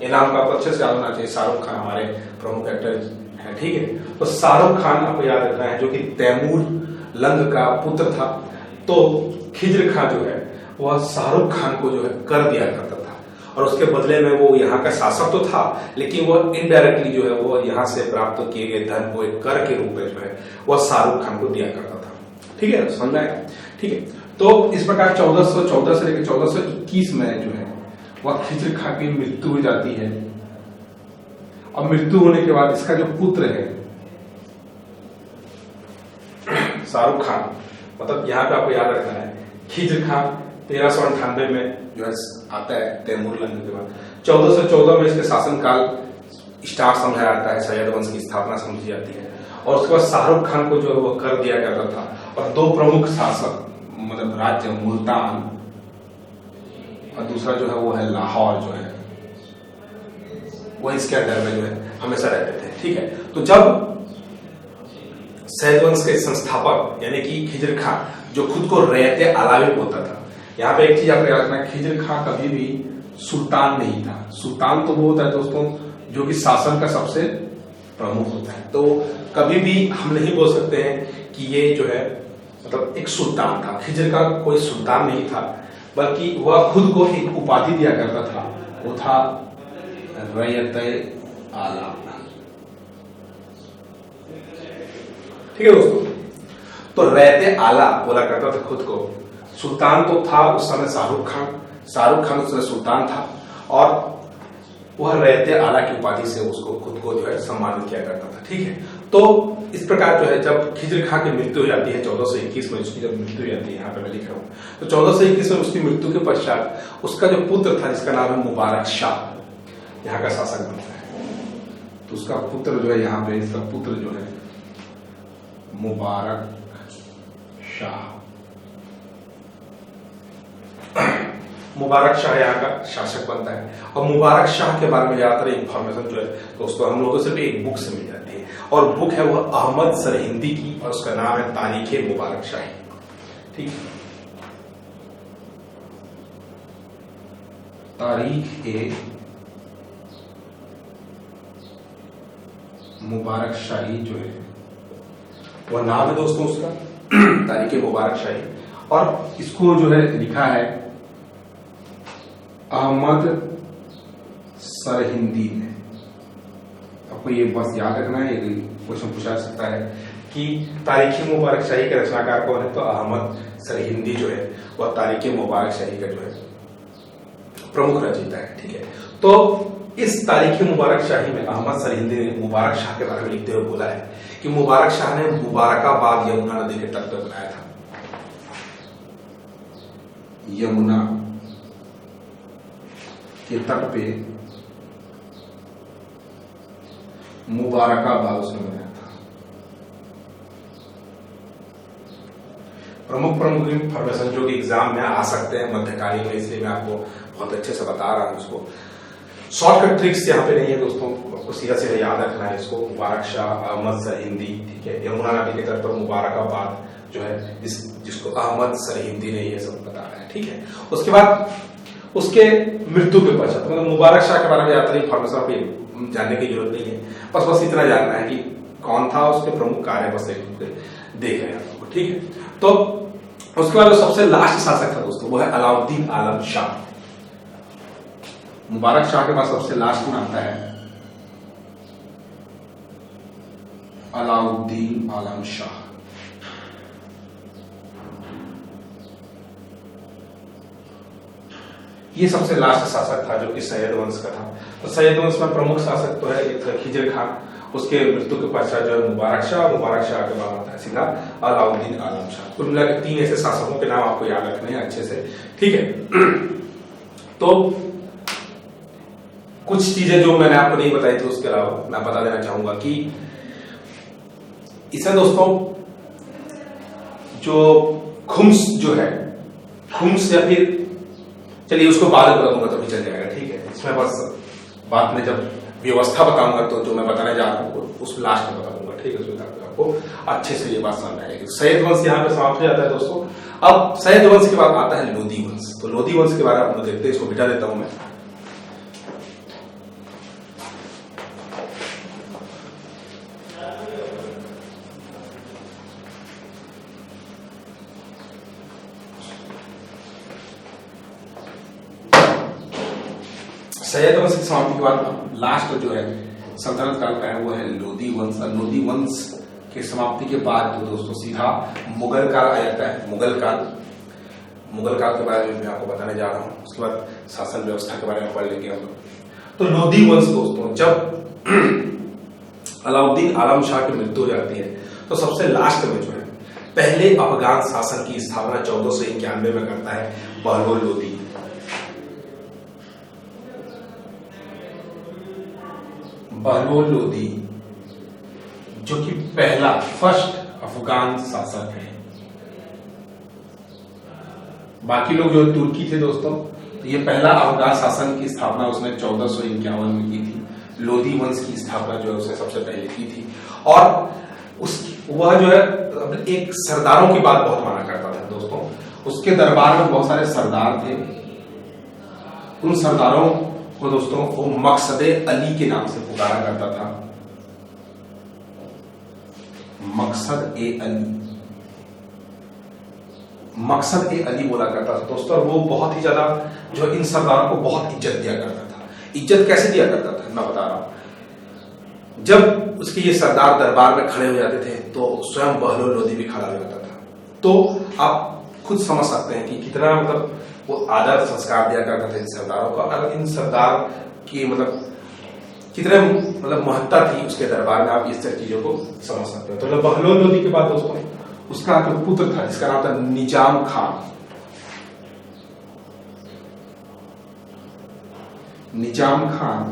ये नाम का आपको अच्छे से याद होना चाहिए। शाहरुख खान हमारे प्रमुख एक्टर हैं। ठीक है, तो शाहरुख खान आपको याद रखना है जो कि तैमूर लंग का पुत्र था। तो खिज्र खां जो है वह शाहरुख खान को जो है कर दिया करता था और उसके बदले में वो यहाँ का शासक तो था, लेकिन वो इनडायरेक्टली जो है वो यहाँ से प्राप्त किए गए धन को एक कर के रूप में जो है वह शाहरुख खान को दिया करता था। ठीक है, समझ में आया? ठीक है, तो इस प्रकार 1414 से लेकर 1421 में जो है वह खिज्र खां की मृत्यु हो जाती है। और मृत्यु होने के बाद इसका जो पुत्र है शाहरुख खान, मतलब यहाँ पे आपको याद रखना है खिज्र खां 1398 में जो है आता है तैमूर लंग के बाद। 1414 में इसके शासनकाल स्टार्ट समझा जाता है, सैयद वंश की स्थापना समझी जाती है। और उसके बाद शाहरुख खान को जो है वो कर दिया करता था। और दो प्रमुख शासक मतलब राज्य मुल्तान और दूसरा जो है वो है लाहौर जो है वो इसके अंडर में जो है हमेशा रहते थे। ठीक है, तो जब सैयद वंश के संस्थापक यानी कि खिज्र खां जो खुद को रैयत आला बोलता था, यहाँ पे एक चीज आपको याद रखना है, खिज्र खां कभी भी सुल्तान नहीं था। सुल्तान तो वो होता है दोस्तों जो कि शासन का सबसे प्रमुख होता है। तो कभी भी हम नहीं बोल सकते हैं कि ये जो है मतलब एक सुल्तान था। खिज्र का कोई सुल्तान नहीं था, बल्कि वह खुद को एक उपाधि दिया करता था, वो था रैयत आला। ठीक है दोस्तों, तो रैयत आला बोला करता था खुद को। सुल्तान तो था उस समय शाहरुख खान उस समय सुल्तान था और वह रैयत आला की उपाधि से उसको खुद को जो है सम्मानित किया करता था। ठीक है, तो इस प्रकार जो है जब खिज्र खां की मृत्यु हो जाती है 1421 में, उसकी जब मृत्यु हो जाती है यहाँ पे मैं लिख रहा हूँ, तो 1421 में उसकी मृत्यु के पश्चात उसका जो पुत्र था जिसका नाम है मुबारक शाह यहाँ का शासक बनता है। तो उसका पुत्र जो है यहाँ पे इसका पुत्र जो है मुबारक शाह यहाँ का शासक बनता है। और मुबारक शाह के बारे में ज्यादातर इंफॉर्मेशन जो है दोस्तों हम लोगों को सिर्फ एक बुक से मिल जाती है और बुक है वह अहमद सरहिंदी की और उसका नाम है तारीख-ए- मुबारक शाही। ठीक, तारीख ए मुबारक शाही जो है वह नाम है दोस्तों उसका तारीख ए मुबारक शाही, और इसको जो है लिखा है अहमद सरहिंदी ने। आपको ये बस याद रखना है, ये क्वेश्चन पूछा जा सकता है कि तारीख ए मुबारक शाही के रचनाकार कौन है, तो अहमद सरहिंदी जो है वह तारीख ए मुबारक शाही का जो है प्रमुख रचयिता है। ठीक है, तो इस तारीख ए मुबारक शाही में अहमद सरहिंदी ने मुबारक शाह के बारे में लिखते हुए बोला है कि मुबारक शाह ने मुबारकाबाद यमुना नदी के तट पर बनाया था। यमुना के तट पे मुबारकाबाद उसने बनाया था। प्रमुख इंफॉर्मेशन जो कि एग्जाम में आ सकते हैं मध्यकालीन में, इसलिए मैं आपको बहुत अच्छे से बता रहा हूं। इसको शॉर्टकट ट्रिक्स यहाँ पे नहीं है दोस्तों, आपको सीधा सीधा याद रखना है इसको। मुबारक शाह, अहमद सरहिंदी, ठीक है, यमुना नदी के तट पर मुबारकाबाद जो है जिसको अहमद सरहिंदी ने ये सब बताया है। ठीक है, उसके बाद उसके मृत्यु के पश्चात, मतलब मुबारक शाह के बारे में ज्यादा इंफॉर्मेशन पे जानने की जरूरत नहीं है, बस इतना जानना है कि कौन था, उसके प्रमुख कार्य बस देख रहे हैं आपको। ठीक है, तो उसके बाद जो सबसे लास्ट शासक था दोस्तों वो है अलाउद्दीन आलम शाह। मुबारक शाह के बाद सबसे लास्ट में आता है अलाउद्दीन आलम शाह। ये सबसे लास्ट शासक था जो कि सैयद वंश का था। तो सैयद वंश में प्रमुख शासक तो है एक खिजर खान, उसके मृत्यु के पश्चात जो है मुबारक शाह के बाद आता है सीधा अलाउद्दीन आलम शाह। कुल मिलाकर 3 ऐसे शासकों के नाम आपको याद रखने हैं अच्छे से। ठीक है, तो कुछ चीजें जो मैंने आपको नहीं बताई थी उसके अलावा मैं बता देना चाहूंगा कि इसे दोस्तों जो खुम्स जो है, खुम्स या फिर चलिए उसको बाद में बता दूंगा तभी चल जाएगा। ठीक है, इसमें बस बाद में जब व्यवस्था बताऊंगा तो जो मैं बताने जा रहा हूँ उस लास्ट में बता दूंगा। ठीक है, उसमें आपको अच्छे से ये बात समझ आएगी। सैयद वंश यहाँ पे समाप्त हो जाता है दोस्तों। अब सैयद वंश के बाद आता है लोधी वंश। तो लोधी वंश के बारे में हम देखते हैं, इसको बिठा देता हूं मैं। सैयद वंश की समाप्ति के बाद लास्ट जो है सल्तनत काल का है वो है लोधी वंश। और लोधी वंश की समाप्ति के बाद तो दोस्तों सीधा मुगल काल आ जाता है। मुगल काल के बारे में मैं आपको बताने जा रहा हूँ। उसके बाद शासन व्यवस्था के बारे में पढ़ लेंगे हम। तो लोधी वंश दोस्तों जब अलाउद्दीन आलम शाह की मृत्यु हो जाती है तो सबसे लास्ट में जो है पहले अफगान शासन की स्थापना 1491 में करता है बहलोल लोधी। बहलोल लोधी जो कि पहला फर्स्ट अफगान शासक है। बाकी लोग जो तुर्की थे दोस्तों, तो ये पहला अफगान शासन की स्थापना उसने 1451 में की थी। लोधी वंश की स्थापना जो है उसने सबसे पहले की थी। और वह जो है एक सरदारों की बात बहुत माना करता था दोस्तों। उसके दरबार में बहुत सारे सरदार थे। उन सरदारों को दोस्तों वो मकसदे अली के नाम से पुकारा करता था। मकसद ए अली बोला करता था दोस्तों। और वो बहुत ही ज्यादा जो इन सरदारों को बहुत इज्जत दिया करता था। इज्जत कैसे दिया करता था मैं बता रहा हूं। जब उसके ये सरदार दरबार में खड़े हो जाते थे तो स्वयं बहलोल लोधी भी खड़ा हो जाता था। तो आप खुद समझ सकते हैं कि कितना मतलब वो आदर संस्कार दिया करता था इन सरदारों का। और इन सरदार की मतलब कितने मतलब महत्ता थी उसके दरबार में, आप इस तरह चीजों को समझ सकते हो। तो बहलोल लोधी के बाद दोस्तों उसका जो पुत्र था जिसका नाम था निजाम खान। निजाम खान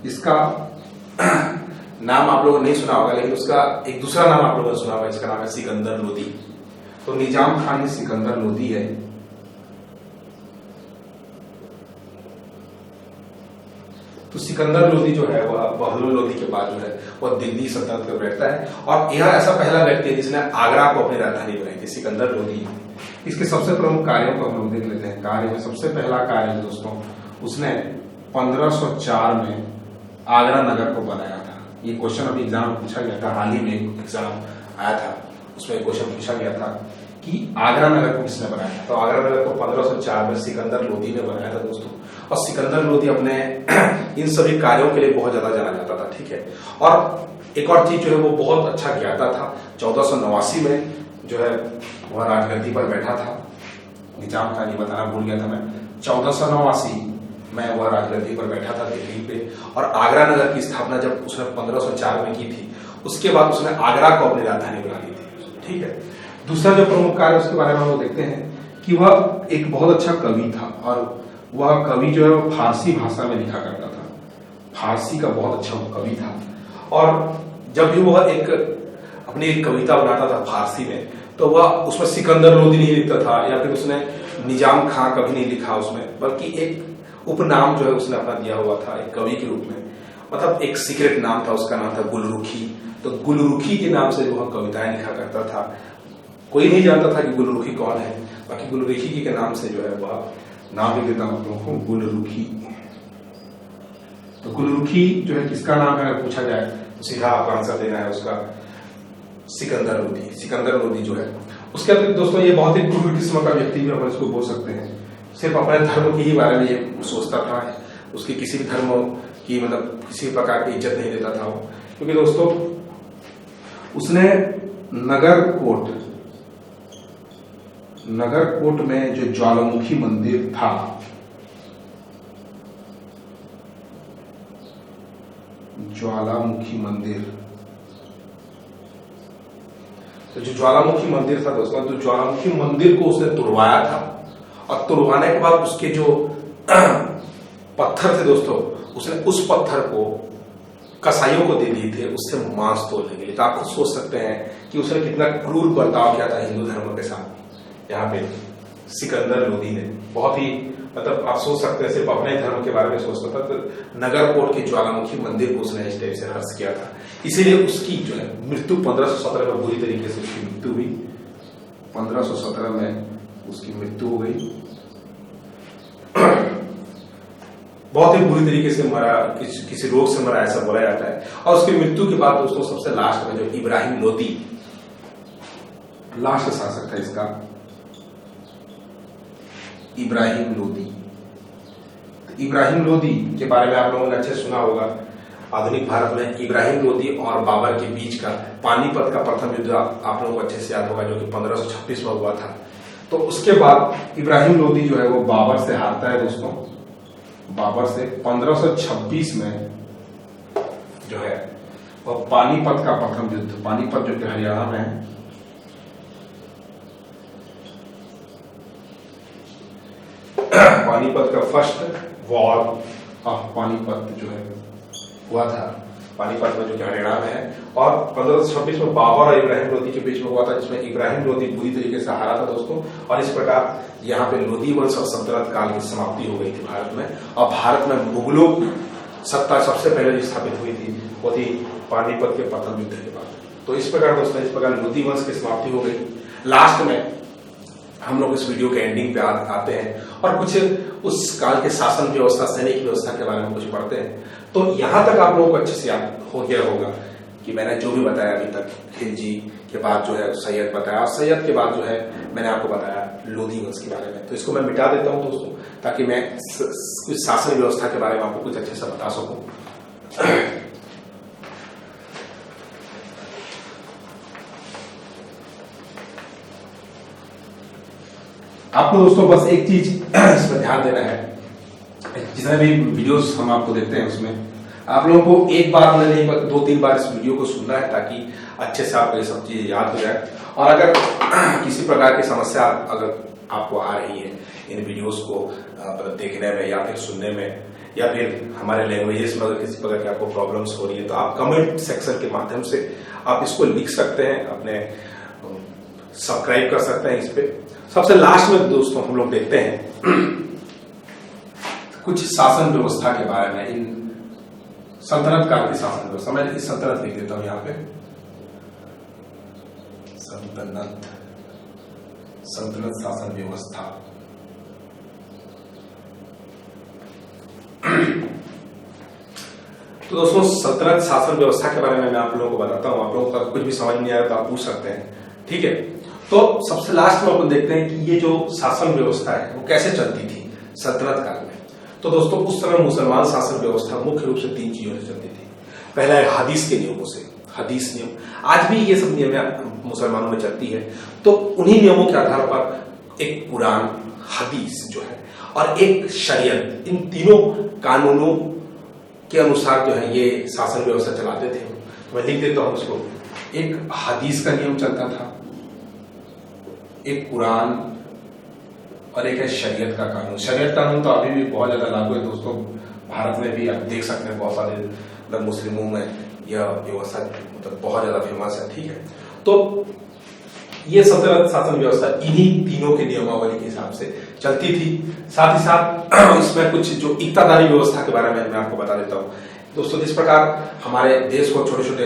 इसका नाम आप लोगों ने नहीं सुना होगा, लेकिन उसका एक दूसरा नाम आप लोगों ने सुना होगा, इसका नाम है सिकंदर लोधी। तो निजाम खान सिकंदर लोधी है। तो सिकंदर लोधी जो है वह बहलोल लोधी के बाद जो है वह दिल्ली सल्तनत में बैठता है। और यह ऐसा पहला व्यक्ति है जिसने आगरा को अपनी राजधानी बनाई थी, सिकंदर लोधी। इसके सबसे प्रमुख कार्यों को हम लोग देख लेते हैं। कार्य में सबसे पहला कार्य दोस्तों उसने 1504 में आगरा नगर को बनाया था। ये क्वेश्चन अभी एग्जाम में पूछा गया था, हाल ही में एग्जाम आया था, उसमें क्वेश्चन पूछा गया था कि आगरा नगर को किसने बनाया था। तो आगरा नगर को 1504 में सिकंदर लोदी ने बनाया था दोस्तों। और सिकंदर लोदी अपने इन सभी कार्यों के लिए बहुत ज्यादा जाना जाता था, ठीक है। और एक और चीज जो है वो बहुत अच्छा ज्ञाता था। 1489 में जो है वह राजगद्दी पर बैठा था। निजाम खान, ये बताना भूल गया था मैं, 1489 में वह राजगद्दी पर बैठा था दिल्ली पे। और आगरा नगर की स्थापना जब उसने 1504 में की थी, उसके बाद उसने आगरा को अपनी राजधानी बना ली थी, ठीक है। दूसरा जो प्रमुख कार्य उसके बारे में हम लोग देखते हैं कि वह एक बहुत अच्छा कवि था। और वह कवि जो है वो फारसी भाषा में लिखा करता था, फारसी का बहुत अच्छा कवि था। और जब भी वह अपनी एक कविता बनाता था फारसी में, तो वह उसमें सिकंदर लोदी नहीं लिखता था, या फिर उसने निजाम खां कभी नहीं लिखा उसमें, बल्कि एक उपनाम जो है उसने अपना दिया हुआ था एक कवि के रूप में। मतलब एक सीक्रेट नाम था, उसका नाम था गुलरुखी। तो गुलरुखी के नाम से वह कविताएं लिखा करता था। कोई नहीं जानता था कि गुलरुखी कौन है, बाकी गुलरुखी के नाम से जो है वह नाम लिख देता हम लोगों को, गुलरुखी। तो गुलरुखी जो है किसका नाम है अगर पूछा जाए तो सीधा आपका आंसर देना है उसका, सिकंदर लोदी। सिकंदर लोदी जो है, उसके अतिरिक्त दोस्तों ये बहुत ही क्रूर किस्म का व्यक्ति भी अपन इसको बोल सकते हैं। सिर्फ अपने धर्म के ही बारे में ये सोचता था, उसकी किसी भी धर्म की मतलब किसी प्रकार की इज्जत नहीं देता था वो। क्योंकि दोस्तों उसने नगरकोट में जो ज्वालामुखी मंदिर था, ज्वालामुखी मंदिर, तो जो ज्वालामुखी मंदिर था दोस्तों, तो ज्वालामुखी मंदिर को उसने तुड़वाया था। और तुड़वाने के बाद उसके जो पत्थर थे दोस्तों, उसने उस पत्थर को कसाईयों को दे दिए थे, उससे मांस तोड़ने के लिए। तो आप खुद सोच सकते हैं कि उसने कितना क्रूर बर्ताव किया था हिंदू धर्म के साथ। यहाँ पे सिकंदर लोदी ने बहुत ही मतलब आप सोच सकते हैं, सिर्फ अपने धर्म के बारे में सोचता था। तो नगरकोट के ज्वालामुखी मंदिर को उसने इस टाइप से हर्ष किया था। इसीलिए उसकी जो है मृत्यु 1517 में बुरी तरीके से उसकी मृत्यु हुई। 1517 में उसकी मृत्यु हो गई, बहुत ही बुरी तरीके से मरा, किसी रोग से मरा ऐसा बोला जाता है। और उसकी मृत्यु के बाद दोस्तों सबसे लास्ट में जो इब्राहिम लोदी, लास्ट शासक था इसका, इब्राहिम लोदी। तो इब्राहिम लोदी के बारे में आप लोगों ने अच्छे सुना होगा। आधुनिक भारत में इब्राहिम लोदी और बाबर के बीच का पानीपत का प्रथम युद्ध आप लोगों को अच्छे से याद होगा, जो कि 1526 में हुआ था। तो उसके बाद इब्राहिम लोदी जो है वो बाबर से हारता है दोस्तों। बाबर से 1526 में जो है वह पानीपत का प्रथम युद्ध, पानीपत जो कि हरियाणा में है, पानीपत का फर्स्ट वॉर ऑफ पानीपत जो है हुआ था पानीपत में, जो कि हरियाणा में है। और 1526 में बाबर और इब्राहिम लोदी के बीच में हुआ था, जिसमें इब्राहिम लोदी बुरी तरीके से हारा था दोस्तों। और इस प्रकार यहाँ पे लोदी वंश और सल्तनत काल की समाप्ति हो गई थी भारत में। और भारत में मुगलों की सत्ता सबसे पहले जो स्थापित हुई थी वो थी पानीपत के प्रथम युद्ध के बाद। तो इस प्रकार दोस्तों, इस प्रकार लोदी वंश की समाप्ति हो गई। लास्ट में हम लोग इस वीडियो के एंडिंग पे आते हैं और कुछ उस काल के शासन व्यवस्था, सैनिक व्यवस्था के बारे में कुछ पढ़ते हैं। तो यहां तक आप लोगों को अच्छे से याद हो गया होगा कि मैंने जो भी बताया अभी तक, खिलजी के बाद जो है सैयद बताया, और सैयद के बाद जो है मैंने आपको बताया लोदी वंश के बारे में। तो इसको मैं मिटा देता हूं दोस्तों, ताकि मैं कुछ शासन व्यवस्था के बारे में आपको कुछ अच्छे से बता सकूं। आपको दोस्तों बस एक चीज इस पर ध्यान देना है, जितने भी वीडियोस हम आपको देते हैं उसमें आप लोगों को एक बार नहीं 2-3 बार इस वीडियो को सुनना है, ताकि अच्छे से आपको ये सब चीजें याद हो जाए। और अगर किसी प्रकार की समस्या अगर आपको आ रही है इन वीडियोस को देखने में या फिर सुनने में, या फिर हमारे लैंग्वेजेस में अगर किसी प्रकार की आपको प्रॉब्लम्स हो रही है, तो आप कमेंट सेक्शन के माध्यम से आप इसको लिख सकते हैं, अपने सब्सक्राइब कर सकते हैं इस पे। सबसे लास्ट में दोस्तों हम लोग देखते हैं कुछ शासन व्यवस्था के बारे में, इन सल्तनत काल की शासन व्यवस्था। मैं इस सल्तनत लिख देता हूं यहाँ पे, सल्तनत शासन व्यवस्था। तो दोस्तों सल्तनत शासन व्यवस्था के बारे में मैं आप लोगों को बताता हूँ। आप लोगों का कुछ भी समझ नहीं आया तो आप पूछ सकते हैं, ठीक है। तो सबसे लास्ट में अपन देखते हैं कि ये जो शासन व्यवस्था है वो कैसे चलती थी सल्तनत काल में। तो दोस्तों उस समय मुसलमान शासन व्यवस्था मुख्य रूप से 3 चीजों से चलती थी। पहला है हदीस के नियमों से, हदीस नियम, आज भी ये सब नियम मुसलमानों में चलती है। तो उन्हीं नियमों के आधार पर एक कुरान, हदीस जो है और एक शरीयत, इन तीनों कानूनों के अनुसार जो है ये शासन व्यवस्था चलाते थे। तो मैं लिख देता हूं उसको। एक हदीस का नियम चलता था, एक कुरान और एक है शरीयत का कानून। शरीयत कानून तो अभी भी बहुत ज्यादा लागू है दोस्तों, भारत में भी आप देख सकते हैं बहुत सारे मतलब मुस्लिमों में यह व्यवस्था मतलब बहुत ज्यादा फेमस है, ठीक है। तो ये सल्तनत शासन व्यवस्था इन्हीं तीनों के नियमावली के हिसाब से चलती थी। साथ ही साथ इसमें कुछ जो इक्तादारी व्यवस्था के बारे में मैं आपको बता देता हूँ दोस्तों। जिस प्रकार हमारे देश को छोटे छोटे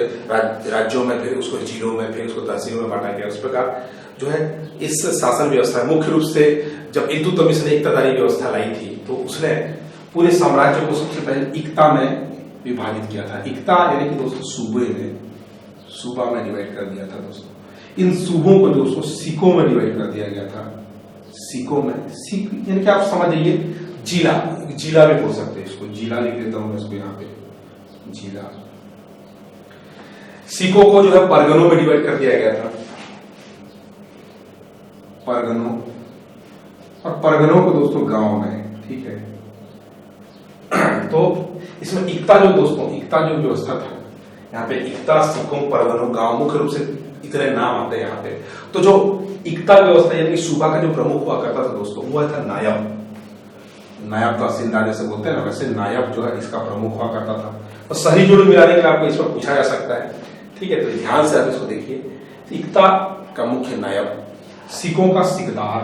राज्यों में, फिर उसको जिलों में, फिर उसको तहसीलों में बांटा गया, उस प्रकार जो है इस शासन व्यवस्था मुख्य रूप से जब इल्तुतमिश ने इक्तादारी व्यवस्था लाई थी तो उसने पूरे साम्राज्य को सबसे पहले इक्ता में विभाजित किया था। इक्ता यानी कि दोस्तों सूबे में, सूबा में डिवाइड कर दिया था दोस्तों। इन सूबों को दोस्तों सिकों में डिवाइड कर दिया गया था। सिकों में, सिक यानी कि आप समझ जाइए जिला, जिला भी बोल सकते हैं इसको, जिला लिख देता हूं मैं इसको यहाँ पे, जिला। सिकों को जो है परगनों में डिवाइड कर दिया गया था, परगनों, और परगनों को दोस्तों गांव में, ठीक है। तो इसमें इक्ता जो दोस्तों, इक्ता जो व्यवस्था था यहाँ पे, इक्ता, सिकों, परगनों, गांव, मुख्य रूप से इतने नाम आते हैं यहाँ पे। तो जो इक्ता व्यवस्था यानी सूबा का जो प्रमुख हुआ करता था दोस्तों वो था नायब। नायब तहसीलदार जैसे बोलते हैं ना, वैसे नायब जो है इसका प्रमुख हुआ करता था। तो सही जोड़ मिलाने के लिए आपको इस पर पूछा जा सकता है, ठीक है। तो ध्यान से आप इसको देखिए। इक्ता का मुख्य नायब, सिकों का सिकदार,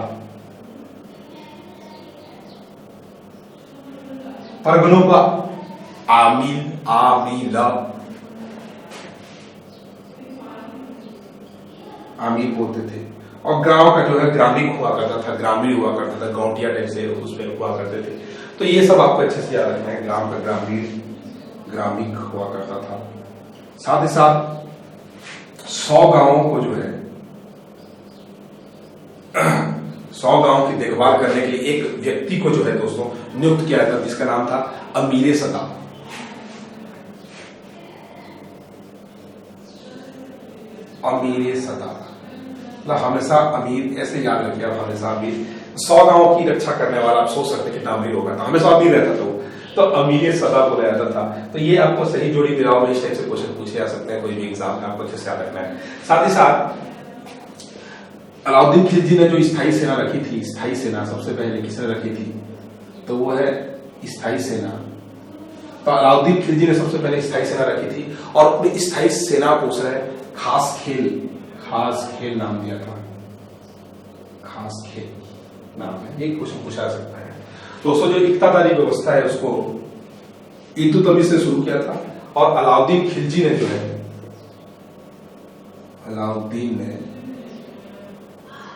परगनों का आमील, आमीला, आमीर बोलते थे, और गांव का जो है ग्रामीण हुआ करता था, ग्रामीण हुआ करता था, गांवटिया टाइप से उसमें हुआ करते थे। तो ये सब आपको अच्छे से याद रखना है। गांव का ग्रामीण, ग्रामीण हुआ करता था। साथ ही साथ 100 गांवों को जो है 100 गांव की देखभाल करने के लिए एक व्यक्ति को जो है दोस्तों नियुक्त किया था, जिसका नाम था अमीर सदा। अमीर सदा मतलब हमेशा अमीर, ऐसे याद रखिए आप, हमेशा अमीर। 100 गांव की रक्षा करने वाला, आप सोच सकते कितना अमीर होगा, तो हमेशा अमीर रहता था वो, तो अमीर सदा बोला जाता था। तो ये आपको सही जोड़ी मिलाओ, इस टाइप से क्वेश्चन पूछे जा सकते हैं कोई भी एग्जाम में, आपको अच्छे से याद रखना है। साथ ही साथ अलाउद्दीन खिलजी ने जो स्थायी सेना रखी थी, स्थायी सेना सबसे पहले किसने रखी थी, तो वो है स्थायी सेना। तो अलाउद्दीन खिलजी ने सबसे पहले स्थायी सेना रखी थी, और अपनी स्थायी सेना को उसने खास खेल, खास खेल नाम दिया था। खास खेल नाम है, ये क्वेश्चन पूछा जा सकता है दोस्तों। जो इक्तादारी व्यवस्था है उसको इल्तुतमिश से शुरू किया था, और अलाउद्दीन खिलजी ने जो है,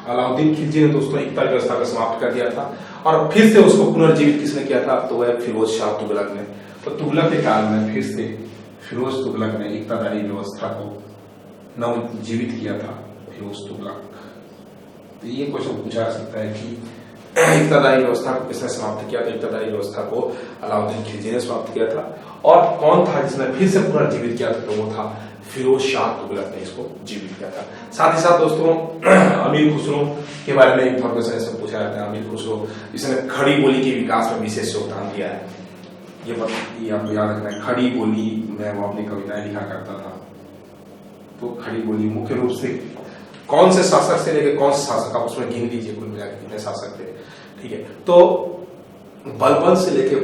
अलाउद्दीन खिलजी ने दोस्तों इक्ता व्यवस्था को समाप्त कर दिया था, और फिर से उसको पुनर्जीवित किसने किया था, तो वह फिरोज शाह तुगलक ने। तो तुगलक के काल में फिर से फिरोज तुगलक ने इक्तादारी व्यवस्था को नवजीवित किया था, फिरोज तुगलक। तो ये क्वेश्चन पूछा जा सकता है कि इक्तादारी व्यवस्था को किसने समाप्त किया, तो इक्तादारी व्यवस्था को अलाउद्दीन खिलजी ने समाप्त किया था। और कौन था जिसने फिर से पुनर्जीवित किया था, तो वो था फिरोज शाह तुगलक ने इसको जीवित किया था। साथ ही साथ दोस्तों अमीर खुसरो के बारे में इंफॉर्मेशन इसमें पूछा जाता है। अमीर खुसरो जिसने खड़ी बोली के विकास में विशेष योगदान दिया है, ये आपको याद रखना है। खड़ी बोली में वो अपनी कविताएं लिखा करता था। तो खड़ी बोली मुख्य रूप से कौन से शासक से लेकर कौन से शासक, आप उसमें गिन लीजिए कुल मिलाकर कितने शासक थे, ठीक है। तो बलबन से लेकर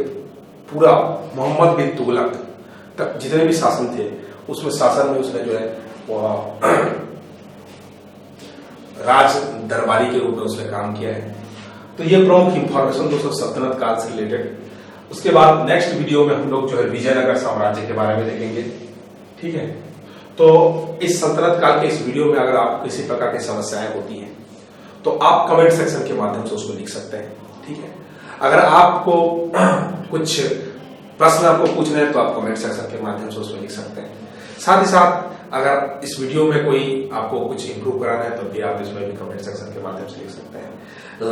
पूरा मोहम्मद बिन तुगलक तक जितने भी शासन थे, उसमें शासन में उसने जो है राज दरबारी के रूप में उसने काम किया है। तो ये प्रमुख इंफॉर्मेशन दोस्तों सल्तनत काल से रिलेटेड। उसके बाद नेक्स्ट वीडियो में हम लोग जो है विजयनगर साम्राज्य के बारे में देखेंगे, ठीक है। तो इस सल्तनत काल के इस वीडियो में अगर आप किसी प्रकार की समस्याएं होती हैं तो आप कमेंट सेक्शन के माध्यम से उसको लिख सकते हैं, ठीक है। अगर आपको कुछ प्रश्न आपको पूछने हैं तो आप कमेंट सेक्शन के माध्यम से उसमें लिख सकते हैं। साथ ही साथ अगर इस वीडियो में कोई आपको कुछ इंप्रूव कराना है तो भी आप इसमें भी कमेंट सेक्शन के माध्यम से लिख सकते हैं।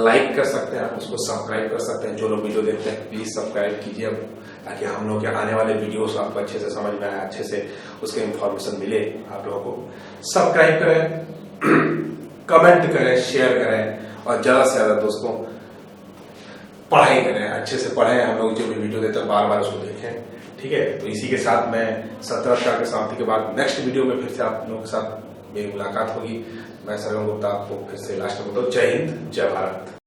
लाइक कर सकते हैं, आप उसको सब्सक्राइब कर सकते हैं। जो लोग वीडियो देखते हैं प्लीज सब्सक्राइब कीजिए ताकि हम लोग के आने वाले वीडियोस आपको अच्छे से समझ में आए, अच्छे से उसके इंफॉर्मेशन मिले। आप लोगों को सब्सक्राइब करें, कमेंट करें, शेयर करें और ज्यादा से ज्यादा दोस्तों पढ़ाई करें, अच्छे से पढ़ें। हम लोग जो भी वीडियो देते हैं बार बार उसको देखें, ठीक है। तो इसी के साथ मैं 17 के समाप्ति के बाद नेक्स्ट वीडियो में फिर से आप लोगों के साथ मेरी मुलाकात होगी। मैं सरगम गुप्ता आपको फिर से लास्ट में बताऊं, जय हिंद, जय भारत।